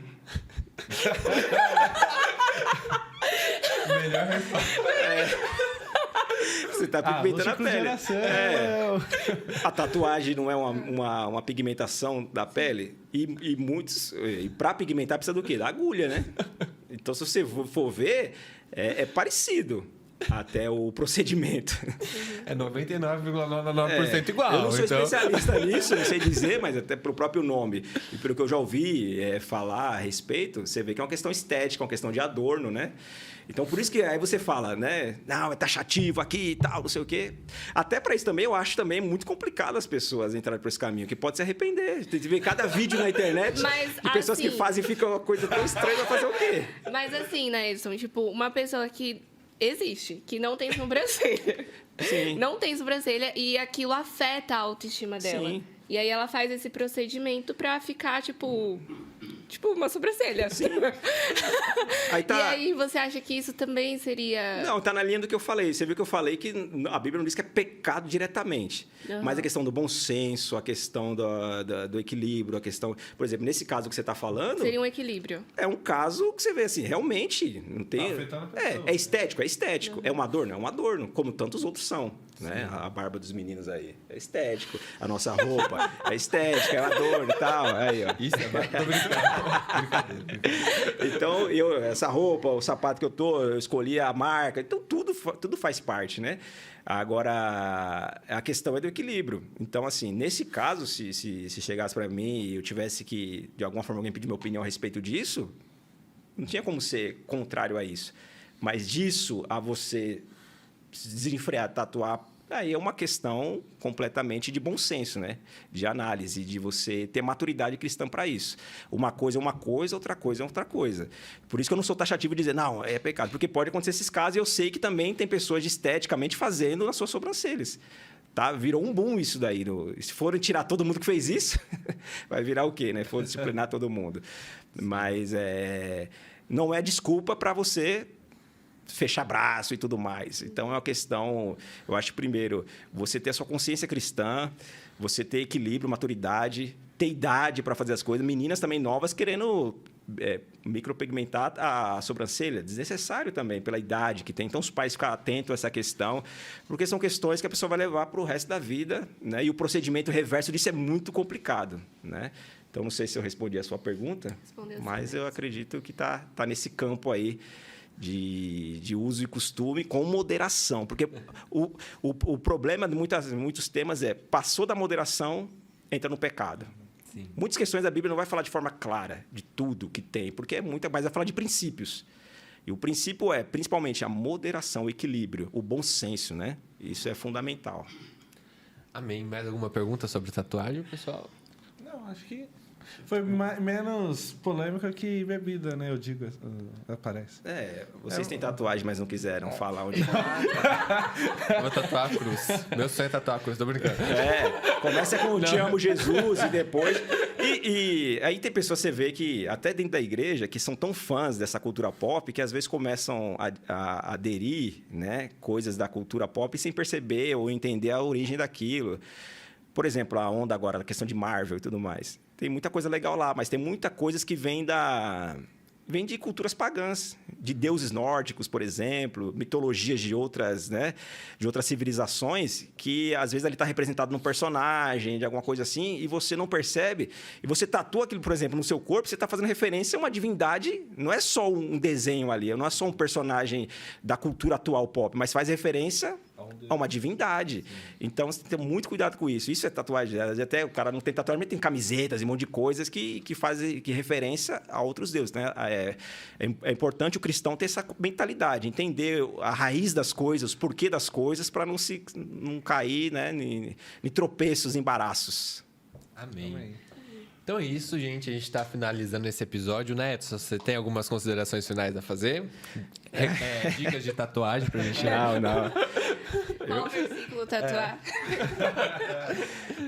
Melhor resposta. Você está pigmentando a pele. Geração. A tatuagem não é uma pigmentação da pele? E para pigmentar precisa do quê? Da agulha, né? Então, se você for ver, é parecido. até o procedimento. É 99,99% igual. Eu não sou então... especialista nisso, não sei dizer, mas até pro próprio nome e pelo que eu já ouvi falar a respeito, você vê que é uma questão estética, uma questão de adorno, né? Então, por isso que aí você fala, né? Não, é taxativo aqui e tal, não sei o quê. Até para isso também, eu acho também muito complicado as pessoas entrarem por esse caminho, que pode se arrepender. Tem que ver cada vídeo na internet de pessoas que fazem e fica uma coisa tão estranha, vai fazer o quê? Mas assim, né, Edson? Tipo, uma pessoa que existe, que não tem sobrancelha. Sim. Não tem sobrancelha e aquilo afeta a autoestima dela. Sim. E aí ela faz esse procedimento pra ficar, tipo uma sobrancelha. Sim. Aí tá... E aí você acha que isso também seria... Não, tá na linha do que eu falei. Você viu que eu falei que a Bíblia não diz que é pecado diretamente. Uhum. Mas a questão do bom senso, a questão do equilíbrio, a questão... Por exemplo, nesse caso que você está falando... Seria um equilíbrio. É um caso que você vê assim, realmente não tem... Tá afetando a pessoa. É estético, é estético. Uhum. É um adorno, é um adorno, como tantos outros são. Né? A barba dos meninos aí é estético. A nossa roupa é estética, é um adorno e tal. Aí, ó. Isso, tô brincando. Brincadeira. Então, essa roupa, o sapato que eu escolhi a marca. Então, tudo faz parte, né? Agora, a questão é do equilíbrio. Então, assim, nesse caso, se chegasse para mim e eu tivesse que, de alguma forma, alguém pedir minha opinião a respeito disso, não tinha como ser contrário a isso. Mas disso a você se desenfrear, tatuar, aí é uma questão completamente de bom senso, né? De análise, de você ter maturidade cristã para isso. Uma coisa é uma coisa, outra coisa é outra coisa. Por isso que eu não sou taxativo de dizer, não, é pecado. Porque pode acontecer esses casos e eu sei que também tem pessoas esteticamente fazendo nas suas sobrancelhas. Tá? Virou um boom isso daí. Se forem tirar todo mundo que fez isso, vai virar o quê, né? For disciplinar todo mundo. Mas não é desculpa para você fechar braço e tudo mais. Então, é uma questão... Eu acho, primeiro, você ter a sua consciência cristã, você ter equilíbrio, maturidade, ter idade para fazer as coisas. Meninas também novas querendo micropigmentar a sobrancelha. Desnecessário também, pela idade que tem. Então, os pais ficam atentos a essa questão, porque são questões que a pessoa vai levar para o resto da vida, né? E o procedimento reverso disso é muito complicado, né? Então, não sei se eu respondi a sua pergunta, mas eu acredito que tá nesse campo aí de uso e costume com moderação. Porque o problema de muitos temas passou da moderação, entra no pecado. Sim. Muitas questões da Bíblia não vai falar de forma clara de tudo que tem, porque é muita, mas vai falar de princípios. E o princípio é, principalmente, a moderação, o equilíbrio, o bom senso, né? Isso é fundamental. Amém. Mais alguma pergunta sobre tatuagem, pessoal? Não, acho que foi menos polêmica que bebida, né? Eu digo, aparece. Vocês têm tatuagem, mas não quiseram falar onde... Eu vou tatuar a cruz. Meu sonho é tatuar a cruz, tô brincando. Começa com o Te Amo Jesus e depois... E aí tem pessoas, você vê que, até dentro da igreja, que são tão fãs dessa cultura pop, que às vezes começam a aderir, né, coisas da cultura pop sem perceber ou entender a origem daquilo. Por exemplo, a onda agora, a questão de Marvel e tudo mais. Tem muita coisa legal lá, mas tem muita coisa que vem de culturas pagãs, de deuses nórdicos, por exemplo, mitologias de outras, né, de outras civilizações, que às vezes ali está representado num personagem, de alguma coisa assim, e você não percebe, e você tatua aquilo, por exemplo, no seu corpo, você está fazendo referência a uma divindade, não é só um desenho ali, não é só um personagem da cultura atual pop, mas faz referência a uma divindade. Então, você tem que ter muito cuidado com isso. Isso é tatuagem. Até o cara não tem tatuagem, mas tem camisetas e um monte de coisas que fazem referência a outros deuses, né? É importante o cristão ter essa mentalidade, entender a raiz das coisas, o porquê das coisas, para não cair, né, em tropeços, embaraços. Amém. Então é isso, gente. A gente está finalizando esse episódio, né, Edson? Você tem algumas considerações finais a fazer? Dicas de tatuagem pra gente? Não. Qual versículo tatuar?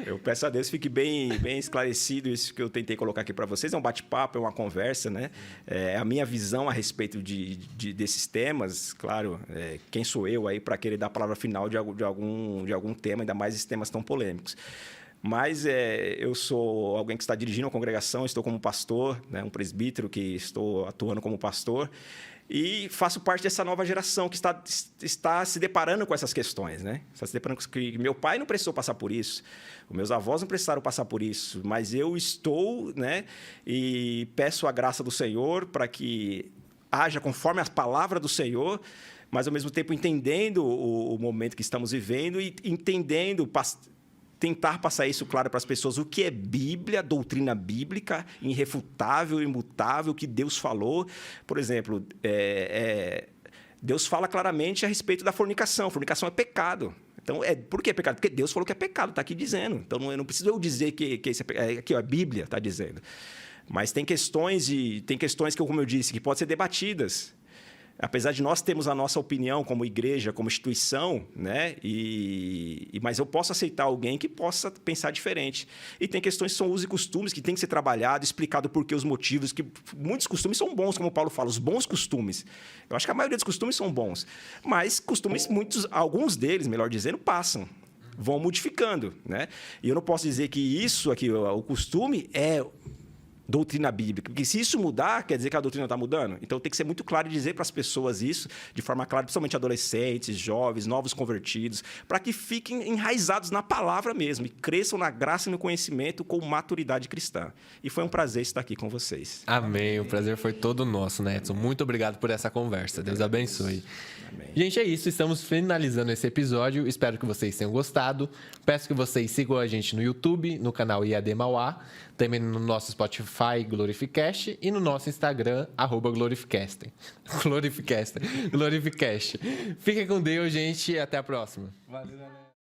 Eu peço a Deus que fique bem esclarecido isso que eu tentei colocar aqui para vocês. É um bate-papo, é uma conversa, né? A minha visão a respeito desses temas, claro, quem sou eu aí para querer dar a palavra final de algum tema, ainda mais esses temas tão polêmicos. Mas eu sou alguém que está dirigindo uma congregação, estou como pastor, né, um presbítero que estou atuando como pastor, e faço parte dessa nova geração que está se deparando com essas questões, né? Está se deparando com que meu pai não precisou passar por isso, os meus avós não precisaram passar por isso, mas eu estou, né? E peço a graça do Senhor para que haja conforme a palavra do Senhor, mas ao mesmo tempo entendendo o momento que estamos vivendo e entendendo, tentar passar isso claro para as pessoas, o que é Bíblia, doutrina bíblica, irrefutável, imutável, que Deus falou. Por exemplo, Deus fala claramente a respeito da fornicação. Fornicação é pecado. Então, por que é pecado? Porque Deus falou que é pecado, está aqui dizendo. Então, não preciso eu dizer que isso é aqui, a Bíblia está dizendo. Mas tem questões que, como eu disse, que podem ser debatidas. Apesar de nós termos a nossa opinião como igreja, como instituição, né? Mas eu posso aceitar alguém que possa pensar diferente. E tem questões que são usos e costumes que tem que ser trabalhado, explicado por que os motivos, que muitos costumes são bons, como o Paulo fala, os bons costumes. Eu acho que a maioria dos costumes são bons. Mas costumes, alguns deles, melhor dizendo, passam. Vão modificando, né? E eu não posso dizer que isso aqui, o costume, é doutrina bíblica. Porque se isso mudar, quer dizer que a doutrina está mudando. Então, tem que ser muito claro e dizer para as pessoas isso, de forma clara, principalmente adolescentes, jovens, novos convertidos, para que fiquem enraizados na palavra mesmo e cresçam na graça e no conhecimento com maturidade cristã. E foi um prazer estar aqui com vocês. Amém. O prazer foi todo nosso, né, Edson? Muito obrigado por essa conversa. Deus abençoe. Amém. Gente, é isso. Estamos finalizando esse episódio. Espero que vocês tenham gostado. Peço que vocês sigam a gente no YouTube, no canal IAD Mauá, também no nosso Spotify, Glorificast, e no nosso Instagram, @Glorificast. Glorificast. Fiquem com Deus, gente, e até a próxima. Valeu, galera.